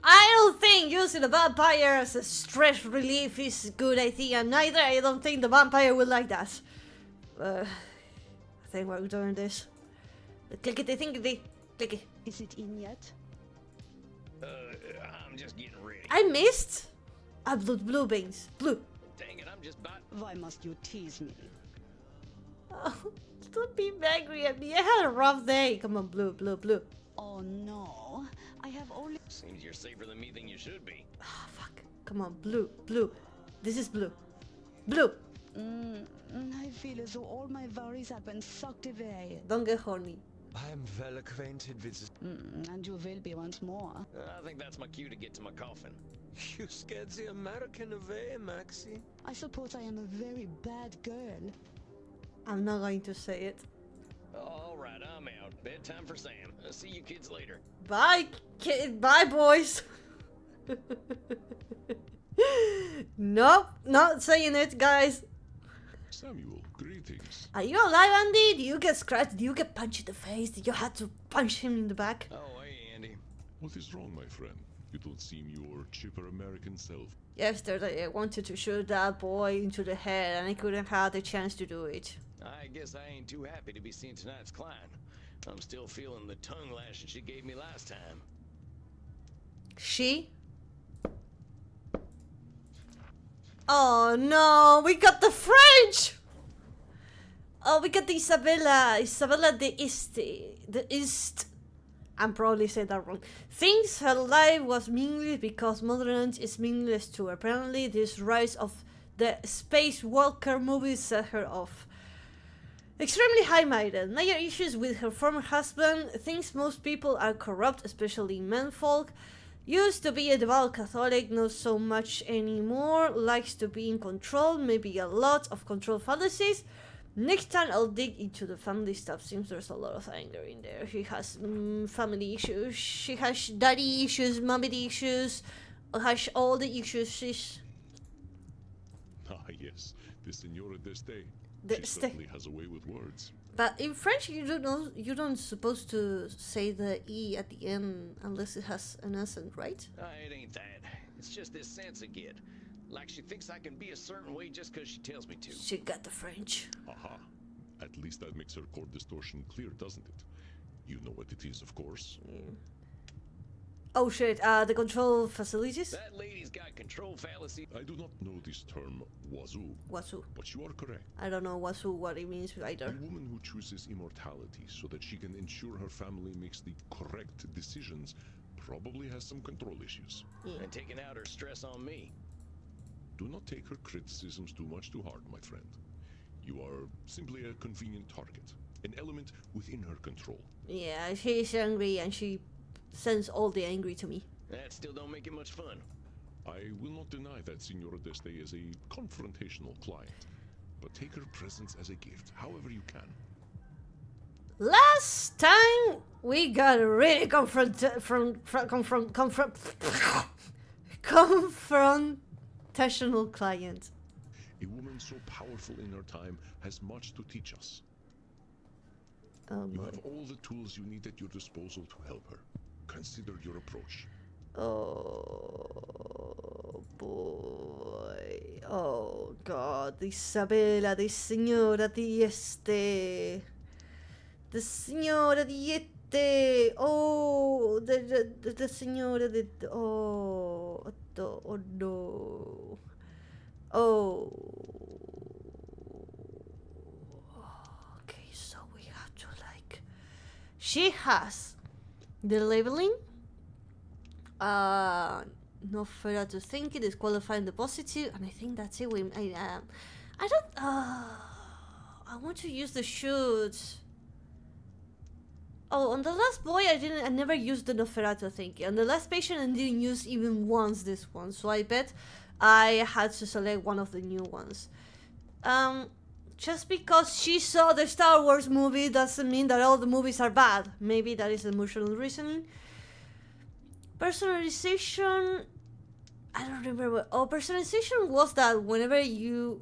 I don't think using a vampire as a stress relief is a good idea, and neither I don't think the vampire will like that. I think we're doing this. Clickety-thinkety, clicky. Is it in yet? I'm just getting ready. I missed? Blue beans. Blue. Dang it, I'm just about... Why must you tease me? Oh, don't be angry at me. I had a rough day. Come on, blue. Oh no, I have only... Seems you're safer than me than you should be. Ah, fuck. Come on, blue. This is blue. Blue. I feel as though all my worries have been sucked away. Don't get horny. I am well acquainted with this. And you will be once more. I think that's my cue to get to my coffin. You scared the American away, Maxie. I suppose I am a very bad girl. I'm not going to say it. All right, I'm out. Bedtime for Sam. See you kids later. Bye, bye, boys. Nope, not saying it, guys. Samuel, greetings. Are you alive, Andy? Do you get scratched? Do you get punched in the face? Did you have to punch him in the back? Oh, hey, Andy. What is wrong, my friend? You don't seem your chipper American self. Yesterday, I wanted to shoot that boy into the head, and I couldn't have the chance to do it. I guess I ain't too happy to be seeing tonight's client. I'm still feeling the tongue lashing she gave me last time. She? Oh no, we got the French! Oh, we got the Isabella de Ist. I'm probably saying that wrong. Thinks her life was meaningless because modernity is meaningless too. Apparently, this rise of the space walker movie set her off. Extremely high-minded, major issues with her former husband, thinks most people are corrupt, especially menfolk, used to be a devout Catholic, not so much anymore, likes to be in control, maybe a lot of control fallacies. Next time I'll dig into the family stuff, seems there's a lot of anger in there. She has family issues, she has daddy issues, mommy issues, has all the issues she's... Ah, yes, the Senora d'Este. The She ste- certainly has a way with words. But in French, you don't supposed to say the E at the end unless it has an accent, right? It ain't that. It's just this sense I get. Like she thinks I can be a certain way just because she tells me to. She got the French. Aha. At least that makes her chord distortion clear, doesn't it? You know what it is, of course. Oh shit, the control facilities? That lady's got control fallacy. I do not know this term, wazoo, Wasu. but you are correct. I don't know Wasu what it means A either. woman who chooses immortality so that she can ensure her family makes the correct decisions probably has some control issues. And taking out her stress on me. Do not take her criticisms too much to heart, my friend. You are simply a convenient target, an element within her control. Yeah, she's angry and she sends all the angry to me. That still don't make it much fun. I will not deny that Senora d'Este is a confrontational client, but take her presence as a gift, however you can. Last time we got a really confrontational client. A woman so powerful in her time has much to teach us. Oh You boy. have all the tools you need at your disposal to help her. Consider your approach. Oh boy. Oh god. Isabella, the signora di este. The signora di este. Oh, the signora di... Oh, oh no. Oh. Okay, so we have to like... She has the labeling. No further to think it, disqualifying the positive, and I think that's it. I don't... I want to use the shoot. Oh, on the last boy, I never used the Nosferatu thinking. On the last patient, I didn't use even once this one, so I bet I had to select one of the new ones. Just because she saw the Star Wars movie doesn't mean that all the movies are bad. Maybe that is emotional reasoning. Personalization, I don't remember. Oh, personalization was that whenever you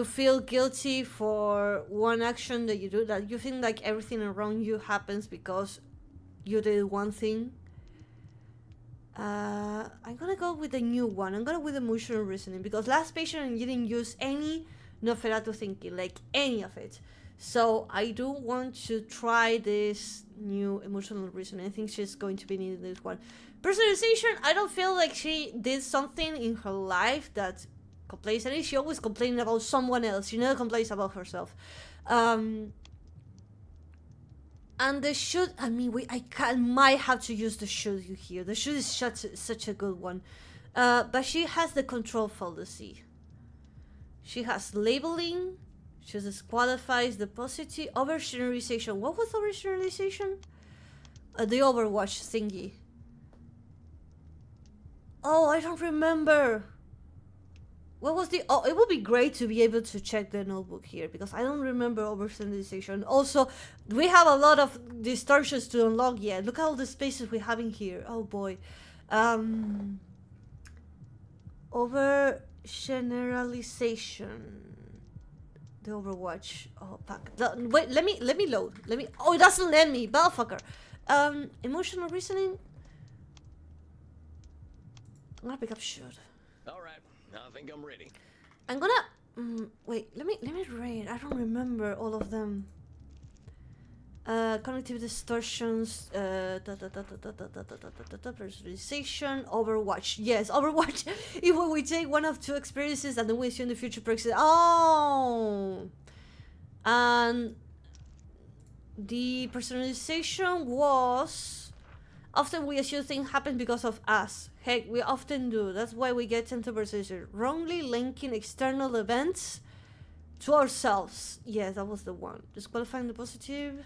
feel guilty for one action that you do, that you think like everything around you happens because you did one thing. I'm gonna go with the new one. I'm gonna go with emotional reasoning because last patient I didn't use any Nosferatu thinking, like any of it. So I do want to try this new emotional reasoning. I think she's going to be needing this one. Personalization, I don't feel like she did something in her life that complains. I think she always complaining about someone else. She never complains about herself. And the shoot, I mean, might have to use the shoot here. The shoot is such a good one. But she has the control fallacy. She has labeling. She disqualifies the positive. Overgeneralization. What was overgeneralization? The Overwatch thingy. Oh, I don't remember. What was the... Oh, it would be great to be able to check the notebook here because I don't remember overgeneralization. Also, we have a lot of distortions to unlock yet. Look at all the spaces we have in here. Oh boy. Overgeneralization. The Overwatch. Oh fuck. Wait, let me load. Oh, it doesn't let me, motherfucker. Emotional reasoning. I'm gonna pick up shoot. Alright, I think I'm ready. I'm gonna wait, let me read. I don't remember all of them. Cognitive distortions, personalization, Overwatch. Yes, Overwatch. If we take one of two experiences and then we assume the future prediction. Oh, and the personalization was often we assume things happen because of us. Heck, we often do. That's why we get into personalization. Wrongly linking external events to ourselves. Yes, that was the one. Disqualifying the positive.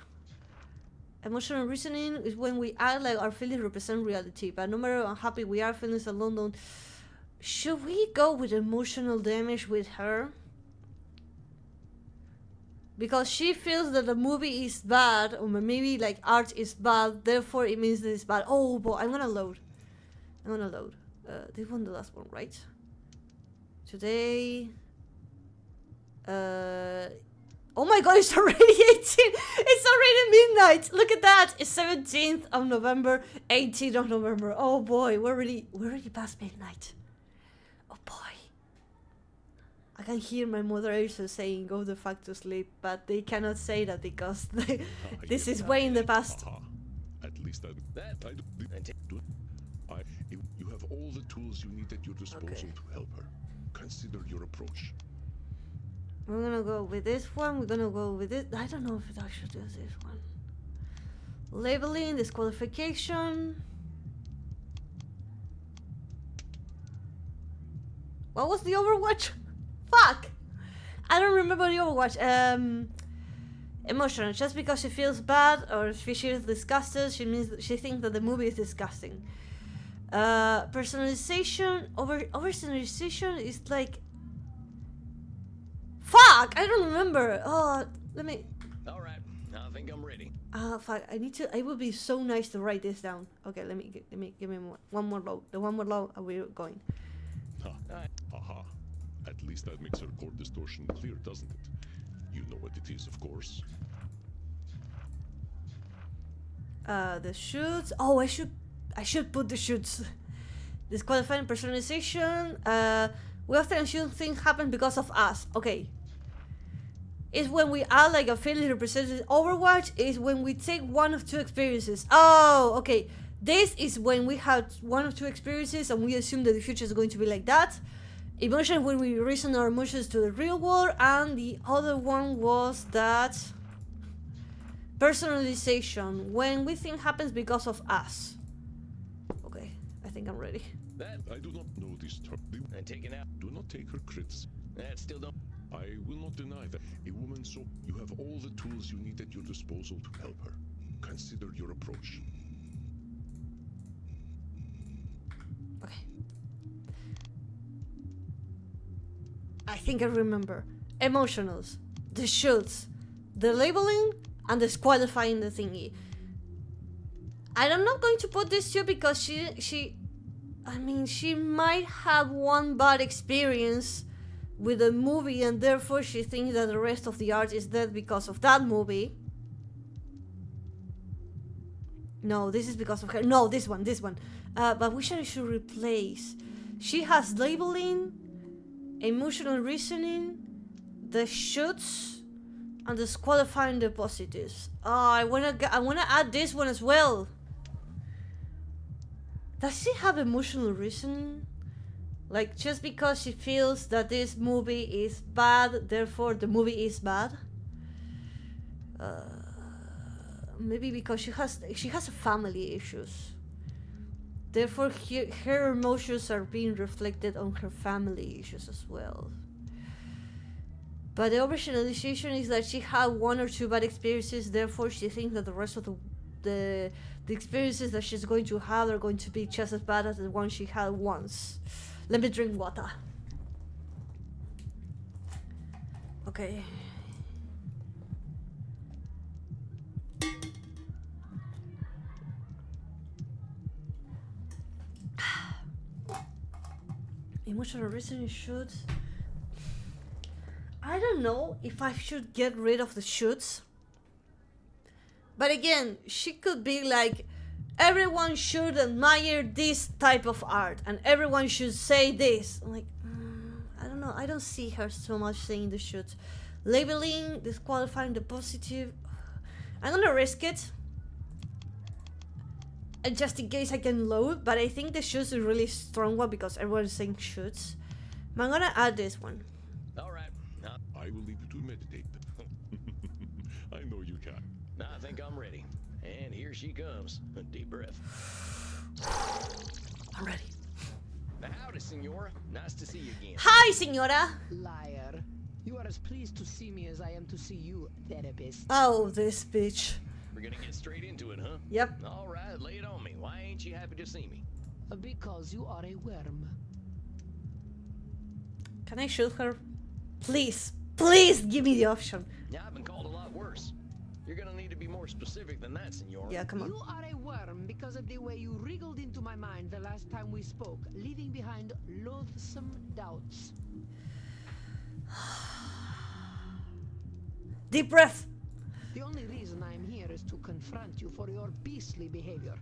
Emotional reasoning is when we act like our feelings represent reality, but no matter how happy we are, feelings alone don't. Should we go with emotional damage with her? Because she feels that the movie is bad, or maybe like art is bad, therefore it means that it's bad. Oh boy, I'm gonna load. This one, the last one, right? Today. Oh my god, it's already 18! It's already midnight! Look at that! It's 17th of November, 18th of November. Oh boy, we're already past midnight. Oh boy. I can hear my mother also saying go the fuck to sleep, but they cannot say that because this is way in the past. At least you have all the tools you need at your disposal to help her. Consider your approach. We're gonna go with this one. We're gonna go with it. I don't know if it actually does this one. Labeling, disqualification. What was the Overwatch? Fuck! I don't remember the Overwatch. Emotional. Just because she feels bad or if she feels disgusted, she thinks that the movie is disgusting. Personalization. Overgeneralization is like. Fuck! I don't remember. Oh, let me. All right, I think I'm ready. Fuck! I need to. It would be so nice to write this down. Okay, let me give me one more load. The one more load. We're going. Aha! At least that makes her chord distortion clear, doesn't it? You know what it is, of course. The shoots. Oh, I should put the shoots. Disqualifying personalization. We often assume things happen because of us. Okay. Is when we add like a feeling represented Overwatch is when we take one of two experiences. Oh, okay. This is when we had one of two experiences and we assume that the future is going to be like that. Emotion when we reason our emotions to the real world, and the other one was that personalization when we think happens because of us. Okay, I think I'm ready. I do not know this term. And taken out. Do not take her crits. That still don't. I will not deny that. A woman so you have all the tools you need at your disposal to help her. Consider your approach. Okay. I think I remember. Emotionals, the shoots, the labeling, and disqualifying the thingy. I'm not going to put this too because she might have one bad experience with a movie and therefore she thinks that the rest of the art is dead because of that movie. No, this is because of her. No, this one. But which I should replace? She has labeling, emotional reasoning, the shoots, and disqualifying the positives. Oh, I wanna add this one as well. Does she have emotional reasoning? Like, just because she feels that this movie is bad, therefore the movie is bad? Maybe because she has family issues. Therefore, her emotions are being reflected on her family issues as well. But the overgeneralization is that she had one or two bad experiences, therefore she thinks that the rest of the experiences that she's going to have are going to be just as bad as the one she had once. Let me drink water. Okay. Emotional reasoning should. I don't know if I should get rid of the shoots. But again, she could be like, everyone should admire this type of art and everyone should say this. I'm like, I don't know. I don't see her so much saying the shoots. Labeling, disqualifying the positive. I'm gonna risk it. And just in case I can load, but I think the shoots is a really strong one because everyone is saying shoots. But I'm gonna add this one. All right. I will leave you to meditate. I know you can. I think I'm ready. And here she comes. A deep breath. I'm ready. Howdy, Senora. Nice to see you again. Hi, Senora. Liar. You are as pleased to see me as I am to see you, therapist. Oh, this bitch. We're gonna get straight into it, huh? Yep. All right, lay it on me. Why ain't you happy to see me? Because you are a worm. Can I shoot her? Please. Please give me the option. Yeah, I've been called a lot worse. You're gonna need to be more specific than that, senor. Yeah, come on. You are a worm because of the way you wriggled into my mind the last time we spoke, leaving behind loathsome doubts. Deep breath. The only reason I am here is to confront you for your beastly behavior.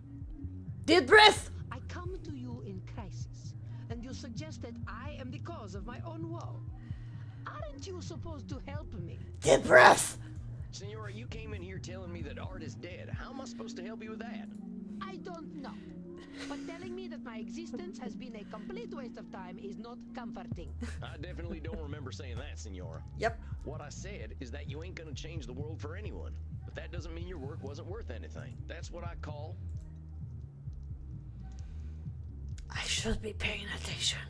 Deep breath. I come to you in crisis, and you suggest that I am the cause of my own woe. Aren't you supposed to help me? Deep breath. Senora, you came in here telling me that art is dead. How am I supposed to help you with that? I don't know. But telling me that my existence has been a complete waste of time is not comforting. I definitely don't remember saying that, senora. Yep. What I said is that you ain't gonna change the world for anyone. But that doesn't mean your work wasn't worth anything. That's what I call... I should be paying attention.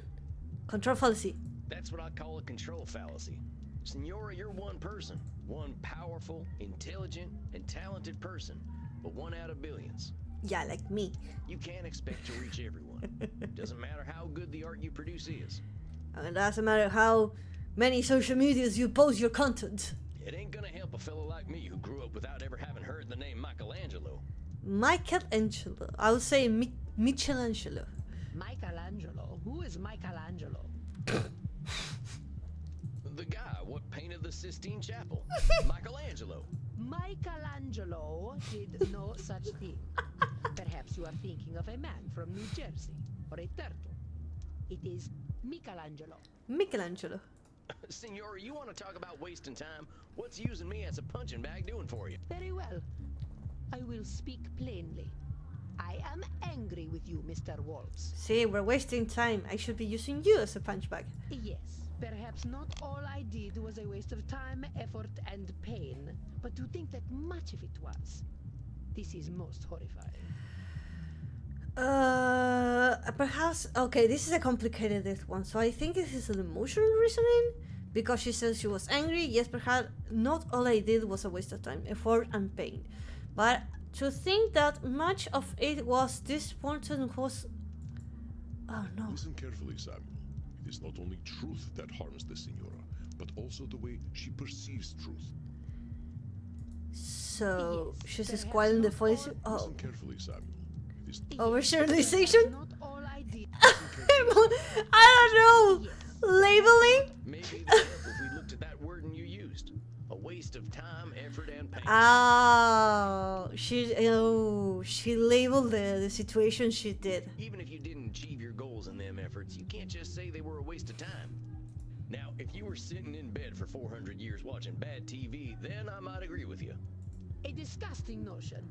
Control fallacy. That's what I call a control fallacy. Senora, you're one person. One powerful, intelligent, and talented person. But one out of billions. Yeah, like me. You can't expect to reach everyone. Doesn't matter how good the art you produce is. And it doesn't matter how many social medias you post your content. It ain't gonna help a fellow like me who grew up without ever having heard the name Michelangelo. Michelangelo. I would say Michelangelo. Michelangelo? Who is Michelangelo? The guy what painted the Sistine Chapel. Michelangelo. Michelangelo did no such thing. Perhaps you are thinking of a man from New Jersey, or a turtle. It is Michelangelo. Michelangelo. Senora, you want to talk about wasting time? What's using me as a punching bag doing for you? Very well. I will speak plainly. I am angry with you, Mr. Waltz. See, we're wasting time. I should be using you as a punch bag. Yes, perhaps not all I did was a waste of time, effort, and pain, but to think that much of it was. This is most horrifying. Perhaps, okay, this is a complicated one, so I think this is an emotional reasoning, because she says she was angry. Yes, perhaps not all I did was a waste of time, effort, and pain, but to think that much of it was this person was... Oh no. Listen carefully, Samuel. It is not only truth that harms the Senora, but also the way she perceives truth. So, Yes, she's perhaps squalling the not voice... all- Oh. Listen carefully, Samuel. It is Overgeneralization? Not all I did. I don't know. Labeling? Maybe it'd help if we looked at that wording you used. A waste of time, effort, and pain. Oh, she labeled the situation she did. Even if you didn't achieve your goals in them efforts, you can't just say they were a waste of time. Now, if you were sitting in bed for 400 years watching bad TV, then I might agree with you. A disgusting notion.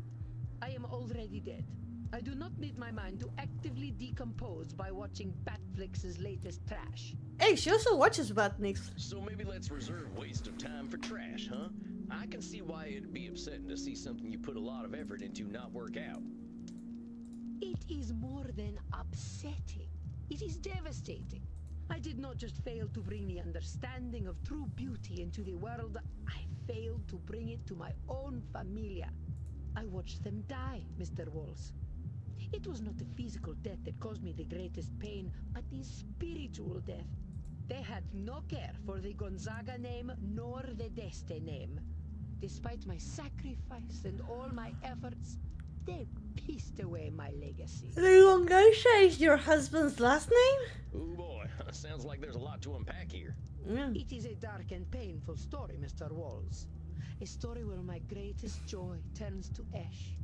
I am already dead. I do not need my mind to actively decompose by watching Batflix's latest trash. Hey, she also watches Batniks. So maybe let's reserve waste of time for trash, huh? I can see why it'd be upsetting to see something you put a lot of effort into not work out. It is more than upsetting. It is devastating. I did not just fail to bring the understanding of true beauty into the world, I failed to bring it to my own familia. I watched them die, Mr. Walls. It was not the physical death that caused me the greatest pain, but the spiritual death. They had no care for the Gonzaga name nor the Deste name. Despite my sacrifice and all my efforts, they pissed away my legacy. Longaisha is your husband's last name? Oh boy, sounds like there's a lot to unpack here. Mm. It is a dark and painful story, Mr. Walls. A story where my greatest joy turns to ash,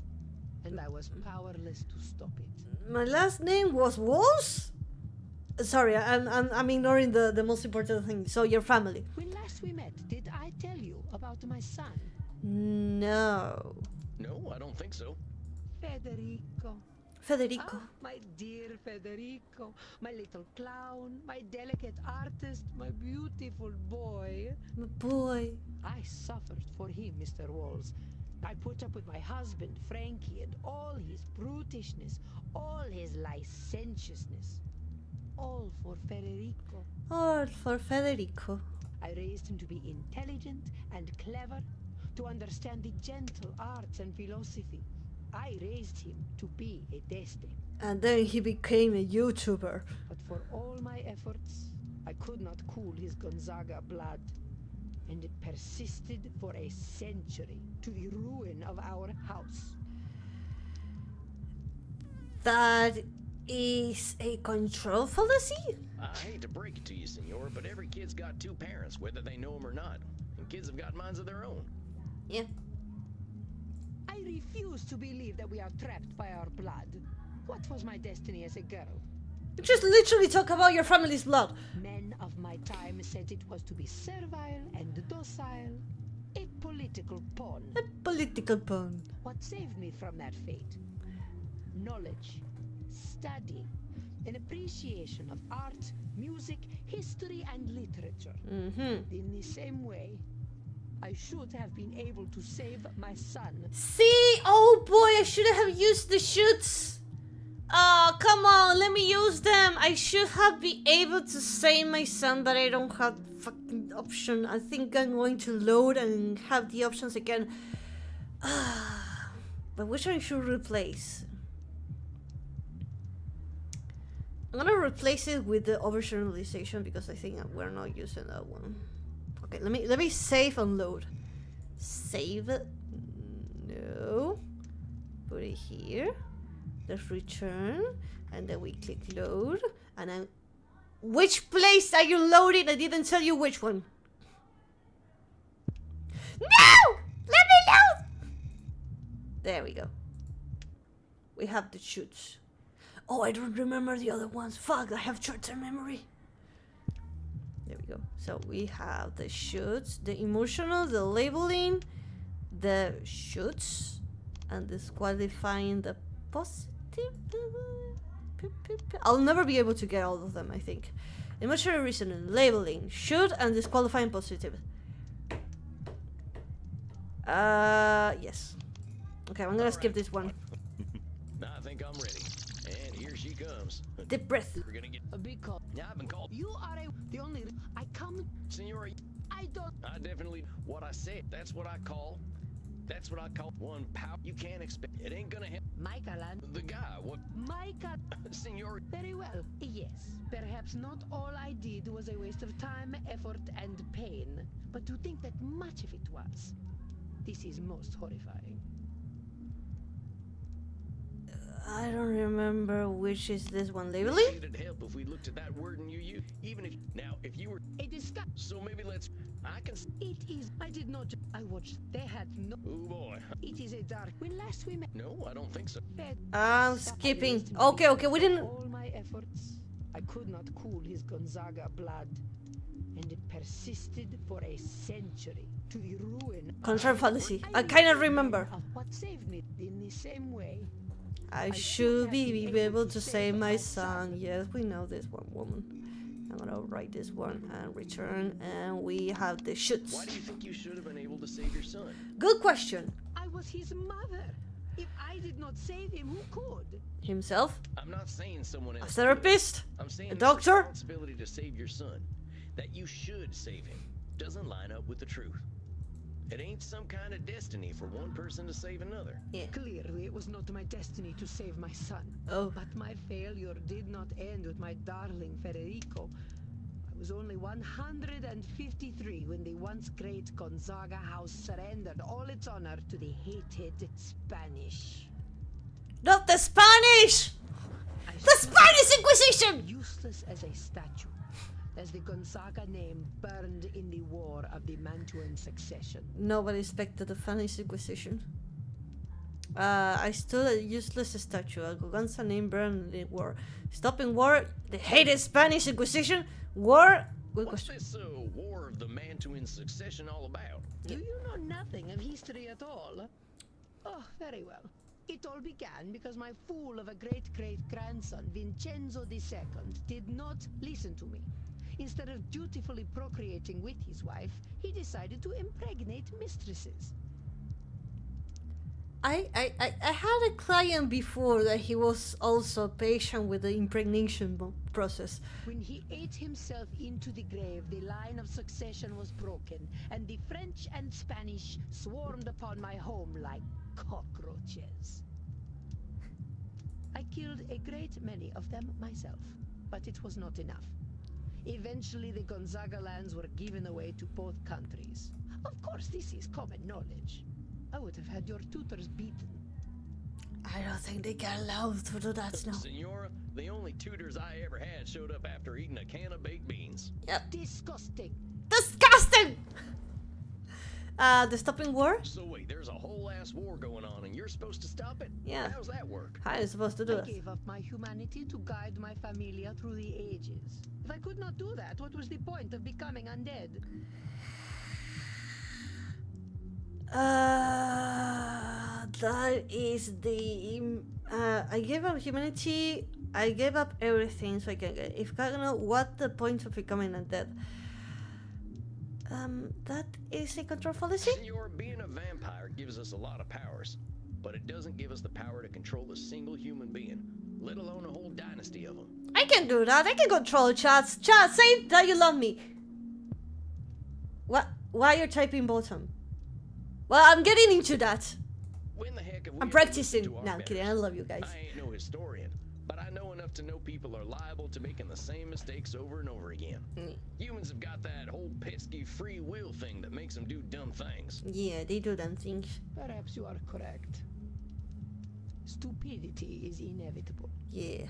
and I was powerless to stop it. My last name was Walls? Sorry, I'm ignoring the most important thing. So your family? When last we met, did I tell you about my son? No. No, I don't think so. Federico. Federico. Ah, my dear Federico. My little clown. My delicate artist. My beautiful boy. My boy. I suffered for him, Mr. Walls. I put up with my husband, Frankie, and all his brutishness, all his licentiousness. All for Federico. All for Federico. I raised him to be intelligent and clever, to understand the gentle arts and philosophy. I raised him to be a despot. And then he became a YouTuber. But for all my efforts, I could not cool his Gonzaga blood. And it persisted for a century, to the ruin of our house. That is a control fallacy? I hate to break it to you, senor, but every kid's got two parents, whether they know them or not. And kids have got minds of their own. Yeah. I refuse to believe that we are trapped by our blood. What was my destiny as a girl? You just literally talk about your family's blood. Men of my time said it was to be servile and docile, a political pawn. A political pawn. What saved me from that fate? Knowledge, study, an appreciation of art, music, history, and literature. In the same way, I should have been able to save my son. See? Oh boy, I should have used the shoots. Oh, come on, let me use them. I should have been able to save my son, but I don't have fucking option. I think I'm going to load and have the options again. But which one should replace? I'm gonna replace it with the overgeneralization because I think we're not using that one. Okay, let me save and load. Save it. No. Put it here. Let's return. And then we click load. And then which place are you loading? I didn't tell you which one. No! Let me load! There we go. We have the shoots. Oh, I don't remember the other ones. Fuck, I have short-term memory. There we go. So we have the shoots, the emotional, the labeling, the shoots, and disqualifying the positive. I'll never be able to get all of them, I think. Emotional reasoning, labeling, shoot, and disqualifying positive. Yes. Okay, I'm gonna skip this one. I think I'm ready. And here she comes. Deep breath. We're gonna get A big call. Yeah, I've been called. You are the only. I come. Senor, I don't. I definitely what I said. That's what I call one power. You can't expect it ain't gonna help. Michael and The guy, what Michael. senor? Very well. Yes. Perhaps not all I did was a waste of time, effort, and pain. But to think that much of it was. This is most horrifying. I don't remember which is this one. Labeling? It'd help if we looked at that word and you use. Even if now, if you were A disgust. so maybe let's. I can. It is. I did not. I watched. They had no. Oh boy. It is a dark. When last we met. No, I don't think so. I'm skipping. Okay, okay, we didn't. All my efforts, I could not cool his Gonzaga blood, and it persisted for a century to the ruin. Control fallacy. I kind of remember. Of what saved me in the same way. I should be able to save my son. Yes, we know this one, woman. I'm gonna write this one and return, and we have the shoots. Why do you think you should have been able to save your son? Good question. I was his mother. If I did not save him, who could? Himself? I'm not saying someone A else. therapist? I'm saying A the doctor? responsibility to save your son, that you should save him, doesn't line up with the truth. It ain't some kind of destiny for one person to save another. Yeah. Clearly, it was not my destiny to save my son. Oh. But my failure did not end with my darling Federico. I was only 153 when the once great Gonzaga house surrendered all its honor to the hated Spanish. Not the Spanish! I The stood Spanish Inquisition! useless as a statue, as the Gonzaga name burned in the war of the Mantuan succession. Nobody expected the Spanish Inquisition. I stood a useless statue. A Gonza name burned in war. Stopping war, the hated Spanish Inquisition. War. Good What's question. this war of the Mantuan succession all about? Do you know nothing of history at all? Oh, very well. It all began because my fool of a great-great-grandson, Vincenzo II, did not listen to me. Instead of dutifully procreating with his wife, he decided to impregnate mistresses. I had a client before that he was also patient with the impregnation process. When he ate himself into the grave, the line of succession was broken, and the French and Spanish swarmed upon my home like cockroaches. I killed a great many of them myself, but it was not enough. Eventually, the Gonzaga lands were given away to both countries. Of course, this is common knowledge. I would have had your tutors beaten. I don't think they get allowed to do that now. Senora, the only tutors I ever had showed up after eating a can of baked beans. Yep. Disgusting. Disgusting! The stopping war? So wait, there's a whole ass war going on and you're supposed to stop it? Yeah. How's that work? How are you supposed to do I it? gave up my humanity to guide my familia through the ages. If I could not do that, what was the point of becoming undead? That is the I gave up humanity. I gave up everything so I can get. If I don't know what the point of becoming undead. That is a control fallacy. Senor, being a vampire gives us a lot of powers, but it doesn't give us the power to control a single human being, let alone a whole dynasty of them. I can do that. I can control chats. Chat, say that you love me. What? Why you're typing bottom? Well, I'm getting into that. When the heck have we I'm ever practicing. listened to our No, I'm kidding. I betters? love you guys. I ain't no historian, but I know enough to know people are liable to making the same mistakes over and over again. Humans have got that whole pesky free will thing that makes them do dumb things. Yeah, they do them things. Perhaps you are correct. Stupidity is inevitable. Yeah.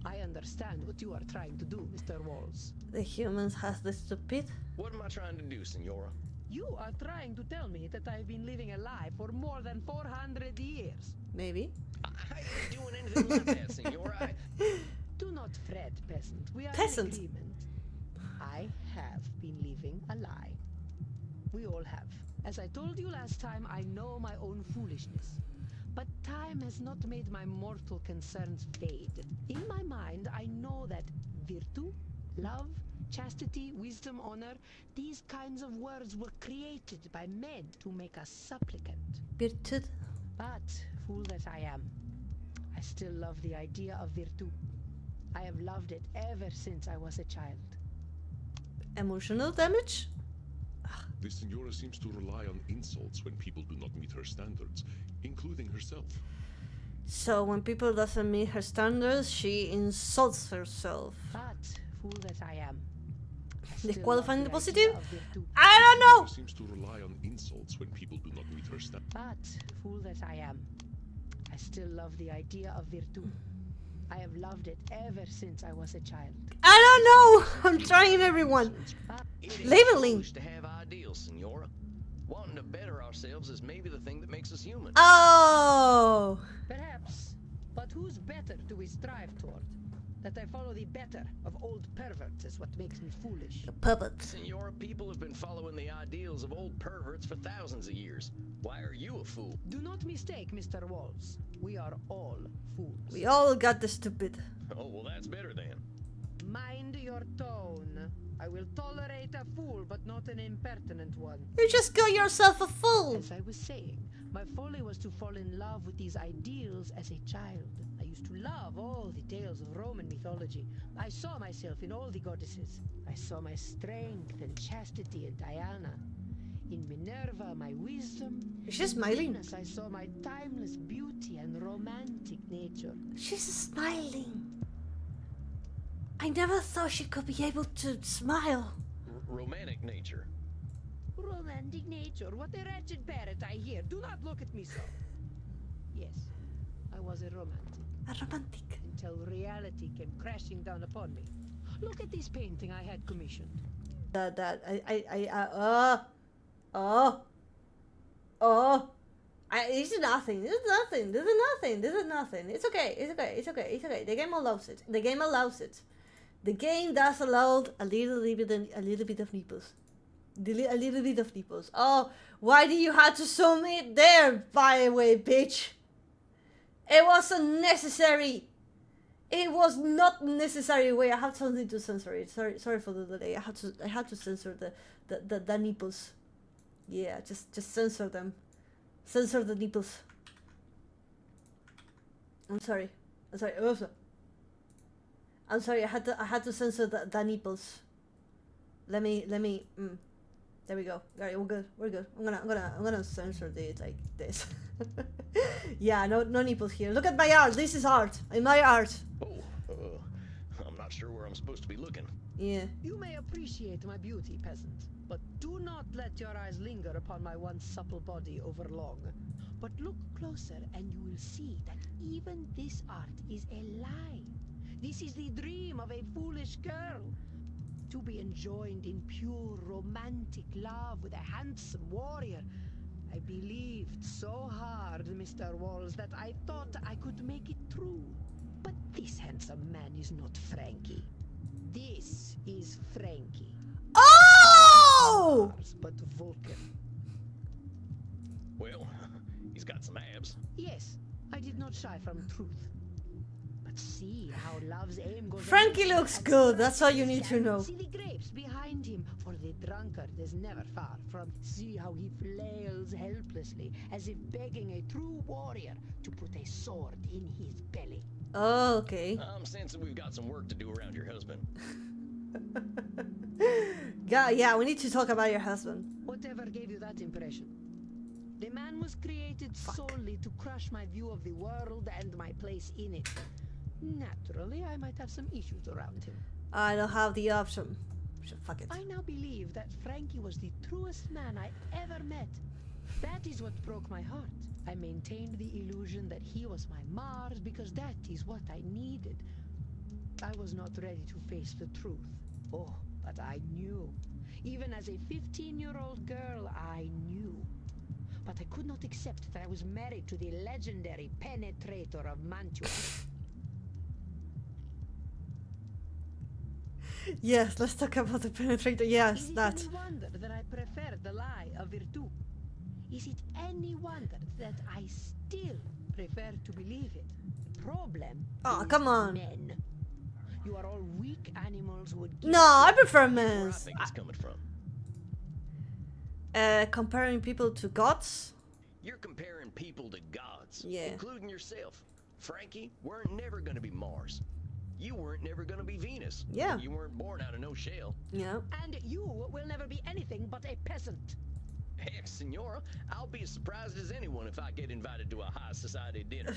I understand what you are trying to do, Mr. Walls. The humans has the stupid. What am I trying to do, Senora? You are trying to tell me that I've been living a lie for more than 400 years. Maybe. I ain't doing anything like that, Senora. Do not fret, peasant. We are Peasant. in agreement. I have been living a lie. We all have. As I told you last time, I know my own foolishness. But time has not made my mortal concerns fade. In my mind, I know that virtue, love, chastity, wisdom, honor, these kinds of words were created by men to make us supplicant. Virtud. But, fool that I am, I still love the idea of virtue. I have loved it ever since I was a child. Emotional damage? The Senora seems to rely on insults when people do not meet her standards, including herself. So when people doesn't meet her standards, she insults herself. But, fool that I am, I The still qualifying love the positive? idea of virtue. I don't know! She seems to rely on insults when people do not meet her standards. But, fool that I am, I still love the idea of virtue. I have loved it ever since I was a child. I don't know! I'm trying everyone. It ain't Labeling. foolish to have ideals, Senora. Wanting to better ourselves is maybe the thing that makes us human. Oh! Perhaps. But whose better do we strive toward? That I follow the better of old perverts is what makes me foolish. The puppet. Senora, people have been following the ideals of old perverts for thousands of years. Why are you a fool? Do not mistake, Mr. Walls. We are all fools. We all got the stupid. Oh, well, that's better then. Mind your tone. I will tolerate a fool, but not an impertinent one. You just got yourself a fool. As I was saying, my folly was to fall in love with these ideals as a child. I used to love all the tales of Roman mythology. I saw myself in all the goddesses. I saw my strength and chastity in Diana. In Minerva, my wisdom. She's In smiling. Venus, I saw my timeless beauty and romantic nature. She's smiling. I never thought she could be able to smile. Romantic nature. Romantic nature, what a wretched parrot I hear. Do not look at me so. Yes, I was a romantic. A romantic. Until reality came crashing down upon me. Look at this painting I had commissioned. This is nothing. This is nothing. This is nothing. This is nothing. It's okay. It's okay. It's okay. It's okay. The game allows it. The game allows it. The game does allow a little bit of nipples. A little bit of nipples. Oh, why do you have to zoom it there? By the way, bitch. It was unnecessary. It was not necessary. Wait, I have something to censor it. Sorry for the delay. I had to censor the nipples. Yeah, just censor them. Censor the nipples. I'm sorry. I'm sorry. Oops. I'm sorry. I had to censor the nipples. Let me. There we go. Alright, we're good. We're good. I'm gonna censor this like this. Yeah, no nipples here. Look at my art. This is art. My art. Oh, I'm not sure where I'm supposed to be looking. Yeah. You may appreciate my beauty, peasant, but do not let your eyes linger upon my once supple body over long. But look closer and you will see that even this art is a lie. This is the dream of a foolish girl. To be enjoined in pure romantic love with a handsome warrior. I believed so hard, Mr. Walls, that I thought I could make it true. But this handsome man is not Frankie. This is Frankie. Oh! But Vulcan. Well, he's got some abs. Yes, I did not shy from truth. But see how love's aim goes. Frankie looks good. That's all you need to know. See the grapes behind him, for the drunkard is never far from. See how he flails helplessly, as if begging a true warrior to put a sword in his belly. Oh, okay. I'm sensing we've got some work to do around your husband. Yeah, we need to talk about your husband. Whatever gave you that impression? The man was created solely to crush my view of the world and my place in it. Naturally, I might have some issues around him. I don't have the option. Fuck it. I now believe that Frankie was the truest man I ever met. That is what broke my heart. I maintained the illusion that he was my Mars because that is what I needed. I was not ready to face the truth. Oh, but I knew. Even as a 15-year-old girl, I knew. But I could not accept that I was married to the legendary penetrator of Mantua. Yes, let's talk about the penetrator. Yes, Is it that. any wonder that I prefer the lie of Virtu? Is it any wonder that I still prefer to believe it? The problem Oh, is come on. men. You are all weak animals who would give No, I prefer Where I men's. think it's coming from. Comparing people to gods? You're comparing people to gods, Yeah. including yourself. Frankie, we're never going to be Mars. You weren't never going to be Venus. Yeah. You weren't born out of no shell. Yeah. And you will never be anything but a peasant. Heck, Senora, I'll be as surprised as anyone if I get invited to a high society dinner.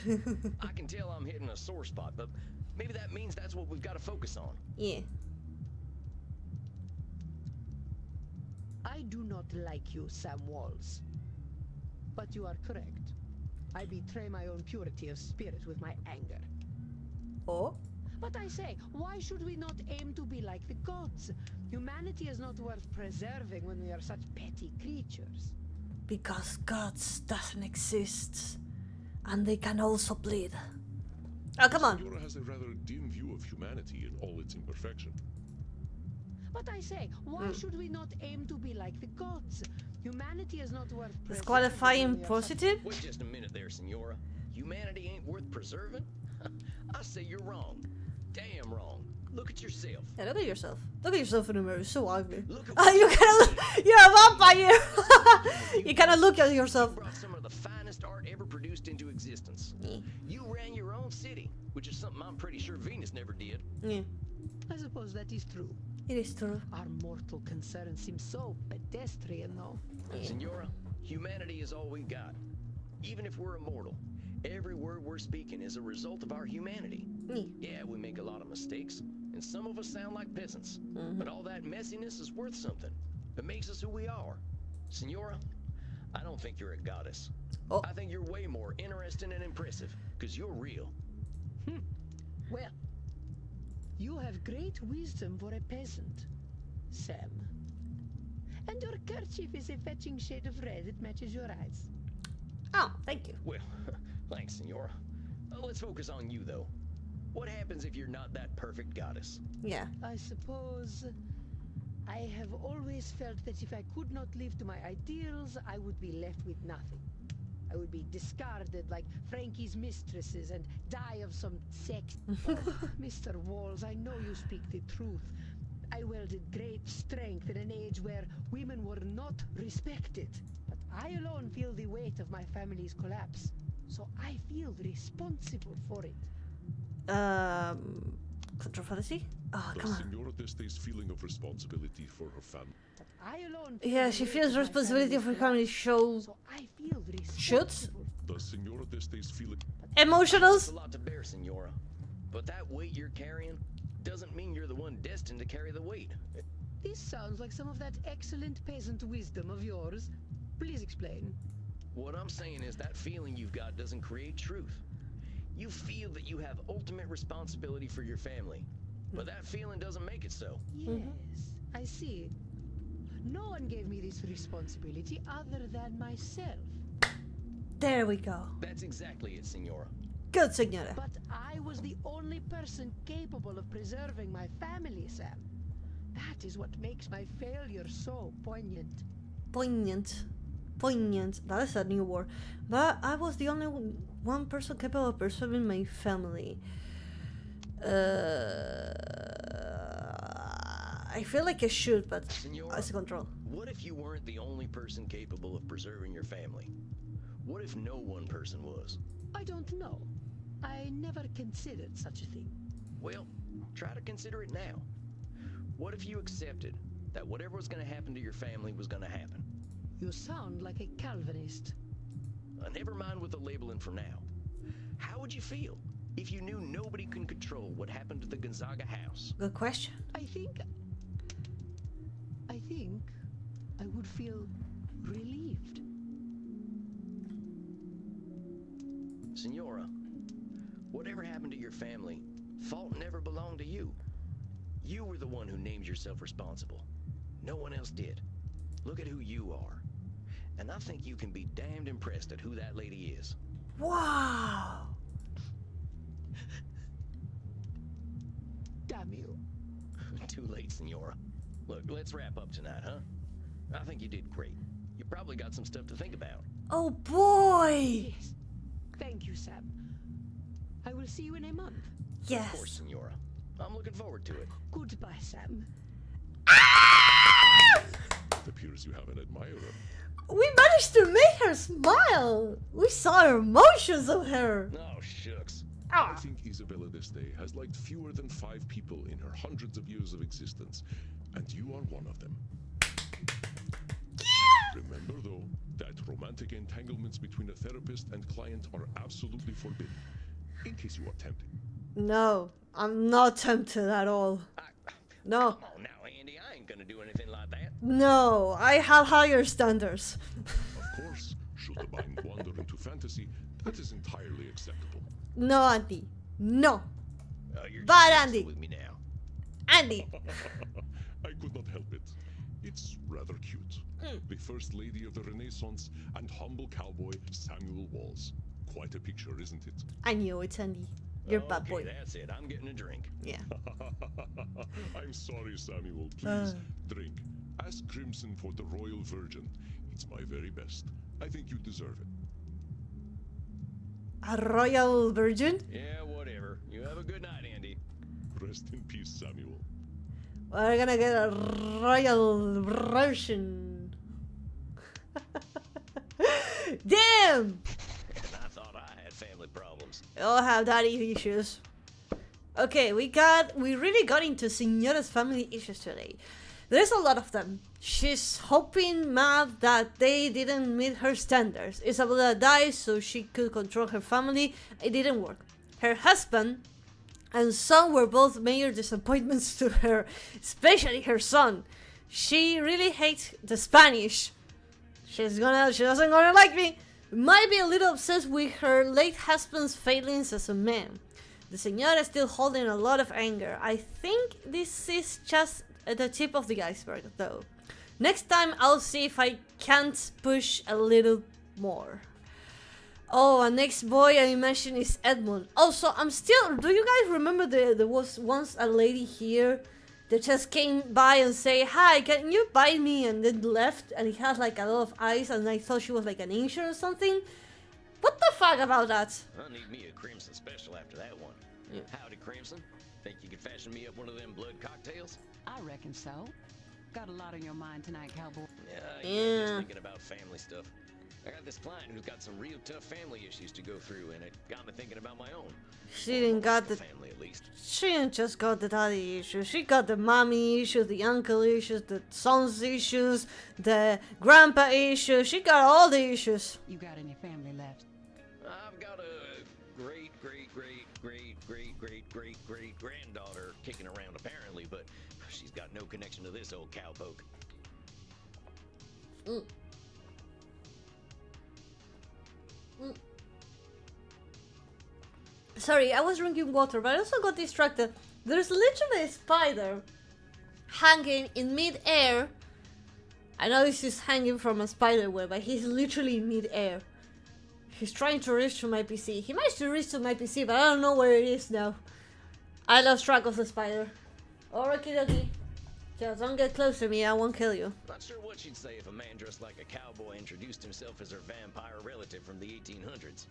I can tell I'm hitting a sore spot, but maybe that means that's what we've got to focus on. Yeah. I do not like you, Sam Walls. But you are correct. I betray my own purity of spirit with my anger. Oh? But I say, why should we not aim to be like the gods? Humanity is not worth preserving when we are such petty creatures. Because gods doesn't exist. And they can also bleed. Oh, come on. Senora has a rather dim view of humanity in all its imperfection. But I say, why should we not aim to be like the gods? Humanity is not worth preserving. Disqualifying when we are such- positive? Wait just a minute there, Senora. Humanity ain't worth preserving? I say you're wrong. Damn wrong. Look at yourself. Yeah, look at yourself. Look at yourself in the mirror. It's so ugly. Look at Ah, what you cannot. You're a vampire. You cannot look at yourself. You brought some of the finest art ever produced into existence. Yeah. You ran your own city, which is something I'm pretty sure Venus never did. Yeah, I suppose that is true. it is true. Our mortal concerns seem so pedestrian, though. Senora, humanity is all we got. Even if we're immortal, every word we're speaking is a result of our humanity. Yeah, we make a lot of mistakes, and some of us sound like peasants. But all that messiness is worth something. It makes us who we are. Senora, I don't think you're a goddess. Oh. I think you're way more interesting and impressive, because you're real. Well, you have great wisdom for a peasant, Sam. And your kerchief is a fetching shade of red that matches your eyes. Oh, thank you. Well, thanks, Senora. Let's focus on you, though. What happens if you're not that perfect goddess? Yeah. I suppose I have always felt that if I could not live to my ideals, I would be left with nothing. I would be discarded like Frankie's mistresses and die of some sex. Oh, Mr. Walls, I know you speak the truth. I wielded great strength in an age where women were not respected. But I alone feel the weight of my family's collapse. so I feel responsible for it. Control fantasy? Oh, Does come on. Senora Deste's feeling of responsibility for her family? But I alone feel Yeah, the she weight feels of my responsibility family's for life, family show. so I feel Should? responsible. Does Senora Deste's feeling... It's Emotionals? a lot to bear, Senora. But that weight you're carrying doesn't mean you're the one destined to carry the weight. This sounds like some of that excellent peasant wisdom of yours. Please explain. What I'm saying is that feeling you've got doesn't create truth. You feel that you have ultimate responsibility for your family, but that feeling doesn't make it so. Yes, I see. No one gave me this responsibility other than myself. There we go. That's exactly it, Senora. Good, Senora. But I was the only person capable of preserving my family, Sam. That is what makes my failure so poignant. Poignant. Poignant. That is a new word. But I was the only one person capable of preserving my family. I feel like I should, but Senora, as a control. what if you weren't the only person capable of preserving your family? What if no one person was? I don't know. I never considered such a thing. Well, try to consider it now. What if you accepted that whatever was going to happen to your family was going to happen? You sound like a Calvinist. Never mind with the labeling for now. How would you feel if you knew nobody can control what happened to the Gonzaga house? Good question. I think I would feel relieved. Senora, whatever happened to your family, fault never belonged to you. You were the one who named yourself responsible. No one else did. Look at who you are. And I think you can be damned impressed at who that lady is. Wow. Damn you. Too late, Senora. Look, let's wrap up tonight, huh? I think you did great. You probably got some stuff to think about. Oh boy. Yes. Thank you, Sam. I will see you in a month. Yes. Of course, Senora. I'm looking forward to it. Goodbye, Sam. It appears you have an admirer. We managed to make her smile. We saw her emotions of her. Oh, shucks. I think Isabella Deste has liked fewer than 5 people in her hundreds of years of existence, and you are one of them. Remember, though, that romantic entanglements between a therapist and client are absolutely forbidden, in case you are tempted. No, I'm not tempted at all. No, Come on now, Andy. I ain't gonna do anything like that. no, I have higher standards. Of course, should the mind wander into fantasy, that is entirely acceptable. No, Andy. No. You're Bad just Andy. messing with me now. Andy. I could not help it. It's rather cute. The First Lady of the Renaissance and humble cowboy Samuel Walls. Quite a picture, isn't it? I knew it's Andy. You're a bad Okay, boy. that's it. I'm getting a drink. Yeah. I'm sorry, Samuel. Please, drink. Ask Crimson for the Royal Virgin. It's my very best. I think you deserve it. A royal virgin? Yeah, whatever. You have a good night, Andy. Rest in peace, Samuel. We're gonna get a royal version. Damn! And I thought I had family problems. We all have daddy issues. Okay, we really got into Senora's family issues today. There's a lot of them. She's hoping mad that they didn't meet her standards. Isabella died so she could control her family. It didn't work. Her husband and son were both major disappointments to her, especially her son. She really hates the Spanish. She doesn't gonna like me. Might be a little obsessed with her late husband's failings as a man. The Senora is still holding a lot of anger. I think this is just the tip of the iceberg, though. Next time, I'll see if I can't push a little more. Oh, and next boy I mentioned is Edmund. Also, do you guys remember there was once a lady here that just came by and say, "Hi, can you bite me?" and then left, and it has like a lot of eyes, and I thought she was like an angel or something. What the fuck about that? I'll need me a Crimson special after that one. Howdy, Crimson. Think you could fashion me up one of them blood cocktails? I reckon so. Got a lot on your mind tonight, cowboy. Yeah, just thinking about family stuff. I got this client who's got some real tough family issues to go through, and it got me thinking about my own. She didn't got the family, at least. She didn't just got the daddy issues. She got the mommy issues, the uncle issues, the son's issues, the grandpa issues. She got all the issues. You got any family left? I've got a great granddaughter kicking around apparently, but she's got no connection to this old cowpoke. Mm. Mm. Sorry, I was drinking water, but I also got distracted. There's literally a spider hanging in mid-air. I know this is hanging from a spider web, but he's literally in mid-air. He's trying to reach to my PC. He managed to reach to my PC, but I don't know where it is now. I lost track of the spider. Okie dokie. Just don't get close to me, I won't kill you. Not sure what she'd say if a man dressed like a cowboy introduced himself as her vampire relative from the 1800s.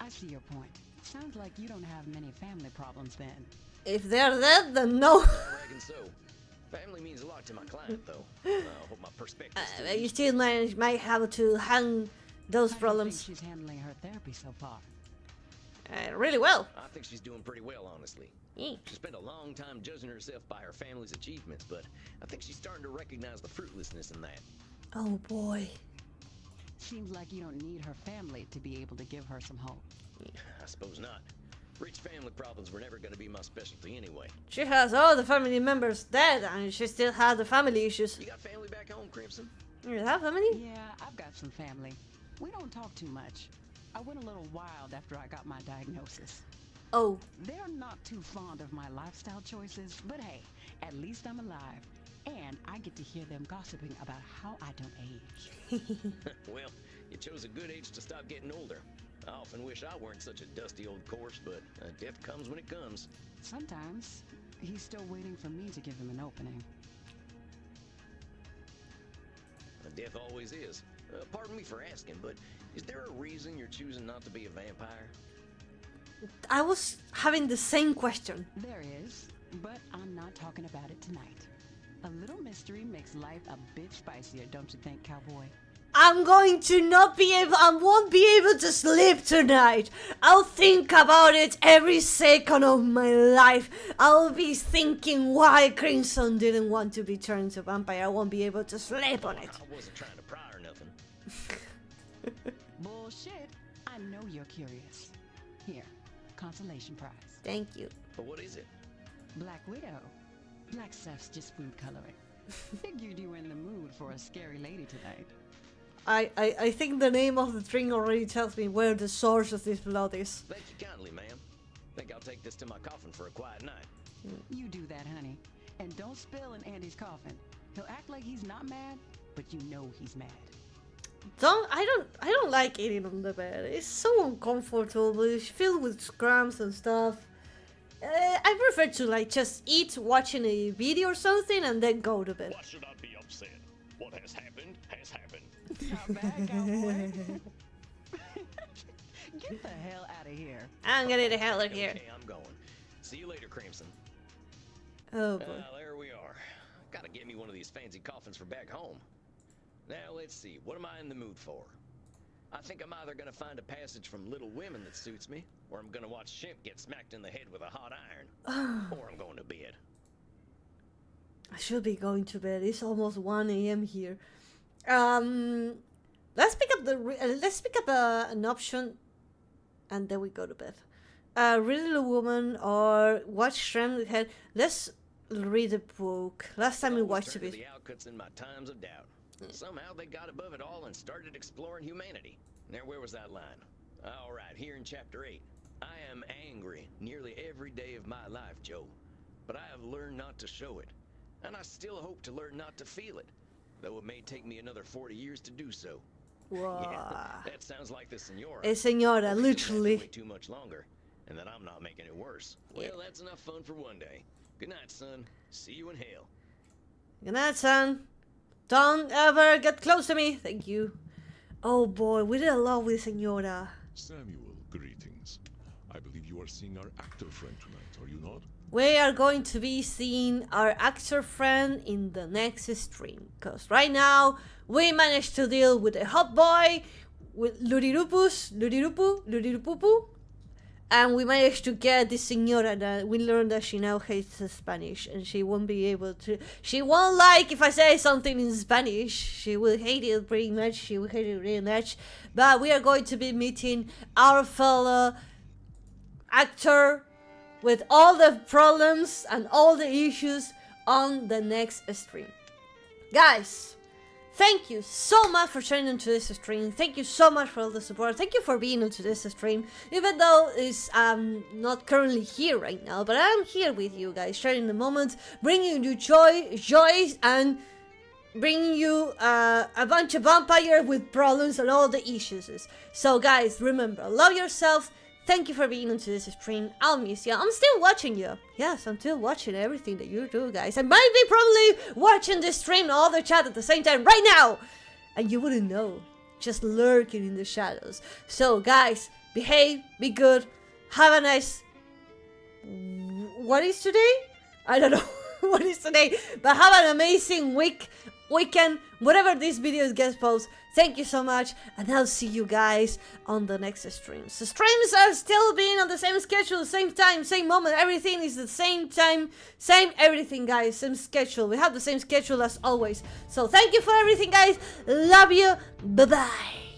I see your point. Sounds like you don't have many family problems then. If they're dead, then no. I reckon so. Family means a lot to my client, though. I hope my perspective. You still might have to hang those How do you problems think she's handling her therapy so far? really well. I think she's doing pretty well, honestly. Yeah. She spent a long time judging herself by her family's achievements, but I think she's starting to recognize the fruitlessness in that. Oh boy. Seems like you don't need her family to be able to give her some hope. I suppose not. Rich family problems were never going to be my specialty anyway. She has all the family members dead, and she still has the family issues. You got family back home, Crimson? You have family? Yeah, I've got some family. We don't talk too much. I went a little wild after I got my diagnosis. Oh. They're not too fond of my lifestyle choices, but hey, at least I'm alive. And I get to hear them gossiping about how I don't age. Well, you chose a good age to stop getting older. I often wish I weren't such a dusty old corpse, but death comes when it comes. Sometimes he's still waiting for me to give him an opening. Death always is. Pardon me for asking, but is there a reason you're choosing not to be a vampire? I was having the same question. There is, but I'm not talking about it tonight. A little mystery makes life a bit spicier, don't you think, cowboy? I'm going to not be able, I won't be able to sleep tonight. I'll think about it every second of my life. I'll be thinking why Crimson didn't want to be turned into a vampire. I won't be able to sleep on it. I wasn't trying to pry or nothing. Bullshit. I know you're curious. Here, consolation prize. Thank you. But what is it? Black Widow. Black stuff's just food coloring. Figured you were in the mood for a scary lady tonight. I think the name of the drink already tells me where the source of this blood is. Thank you kindly, ma'am. Think I'll take this to my coffin for a quiet night. You do that, honey. And don't spill in Andy's coffin. He'll act like he's not mad, but you know he's mad. I don't like eating on the bed. It's so uncomfortable. It's filled with crumbs and stuff. I prefer to like just eat watching a video or something and then go to bed. Why should I be upset? What has happened has happened. Not bad, cowboy. Get the hell out of here. I'm getting the hell out of here. Okay, I'm going. See you later, Crimson. Oh boy. There we are. Gotta get me one of these fancy coffins for back home. Now, let's see. What am I in the mood for? I think I'm either gonna find a passage from Little Women that suits me, or I'm gonna watch Shemp get smacked in the head with a hot iron, or I'm going to bed. I should be going to bed. It's almost 1 a.m. here. Let's pick up an option, and then we go to bed. Read Little Woman or watch Shemp with head. Let's read a book. Last time we watched a bit. The outcuts in my times of doubt. Somehow they got above it all and started exploring humanity. Now, where was that line? All right, here in chapter 8. I am angry nearly every day of my life, Joe. But I have learned not to show it. And I still hope to learn not to feel it. Though it may take me another 40 years to do so. Wow. Yeah, that sounds like the Senora. A Senora, literally. Way too much longer, and that I'm not making it worse. Well, that's enough fun for one day. Good night, son. See you in hell. Good night, son. Don't ever get close to me. Thank you. Oh boy, we did a lot with Senora. Samuel, greetings. I believe you are seeing our actor friend tonight, are you not? We are going to be seeing our actor friend in the next stream. Because right now, we managed to deal with a hot boy. with Lurirupu, and we managed to get this señora that we learned that she now hates Spanish, and she won't be able to. She won't like if I say something in Spanish. She will hate it pretty much. She will hate it really much. But we are going to be meeting our fellow actor with all the problems and all the issues on the next stream. Guys, thank you so much for tuning into this stream. Thank you so much for all the support. Thank you for being into this stream, even though it's not currently here right now, but I'm here with you guys, sharing the moment, bringing you joy, and bringing you a bunch of vampires with problems and all the issues. So guys, remember, love yourself. Thank you for being into this stream. I'll miss you. I'm still watching you. Yes, I'm still watching everything that you do, guys. I might be probably watching this stream and all the chat at the same time right now. And you wouldn't know. Just lurking in the shadows. So, guys, behave, be good, have a nice... What is today? I don't know what is today. But have an amazing weekend, whatever this video gets posted. Thank you so much, and I'll see you guys on the next streams. The streams are still being on the same schedule, same time, same moment. Everything is the same time, same everything, guys. Same schedule. We have the same schedule as always. So thank you for everything, guys. Love you. Bye-bye.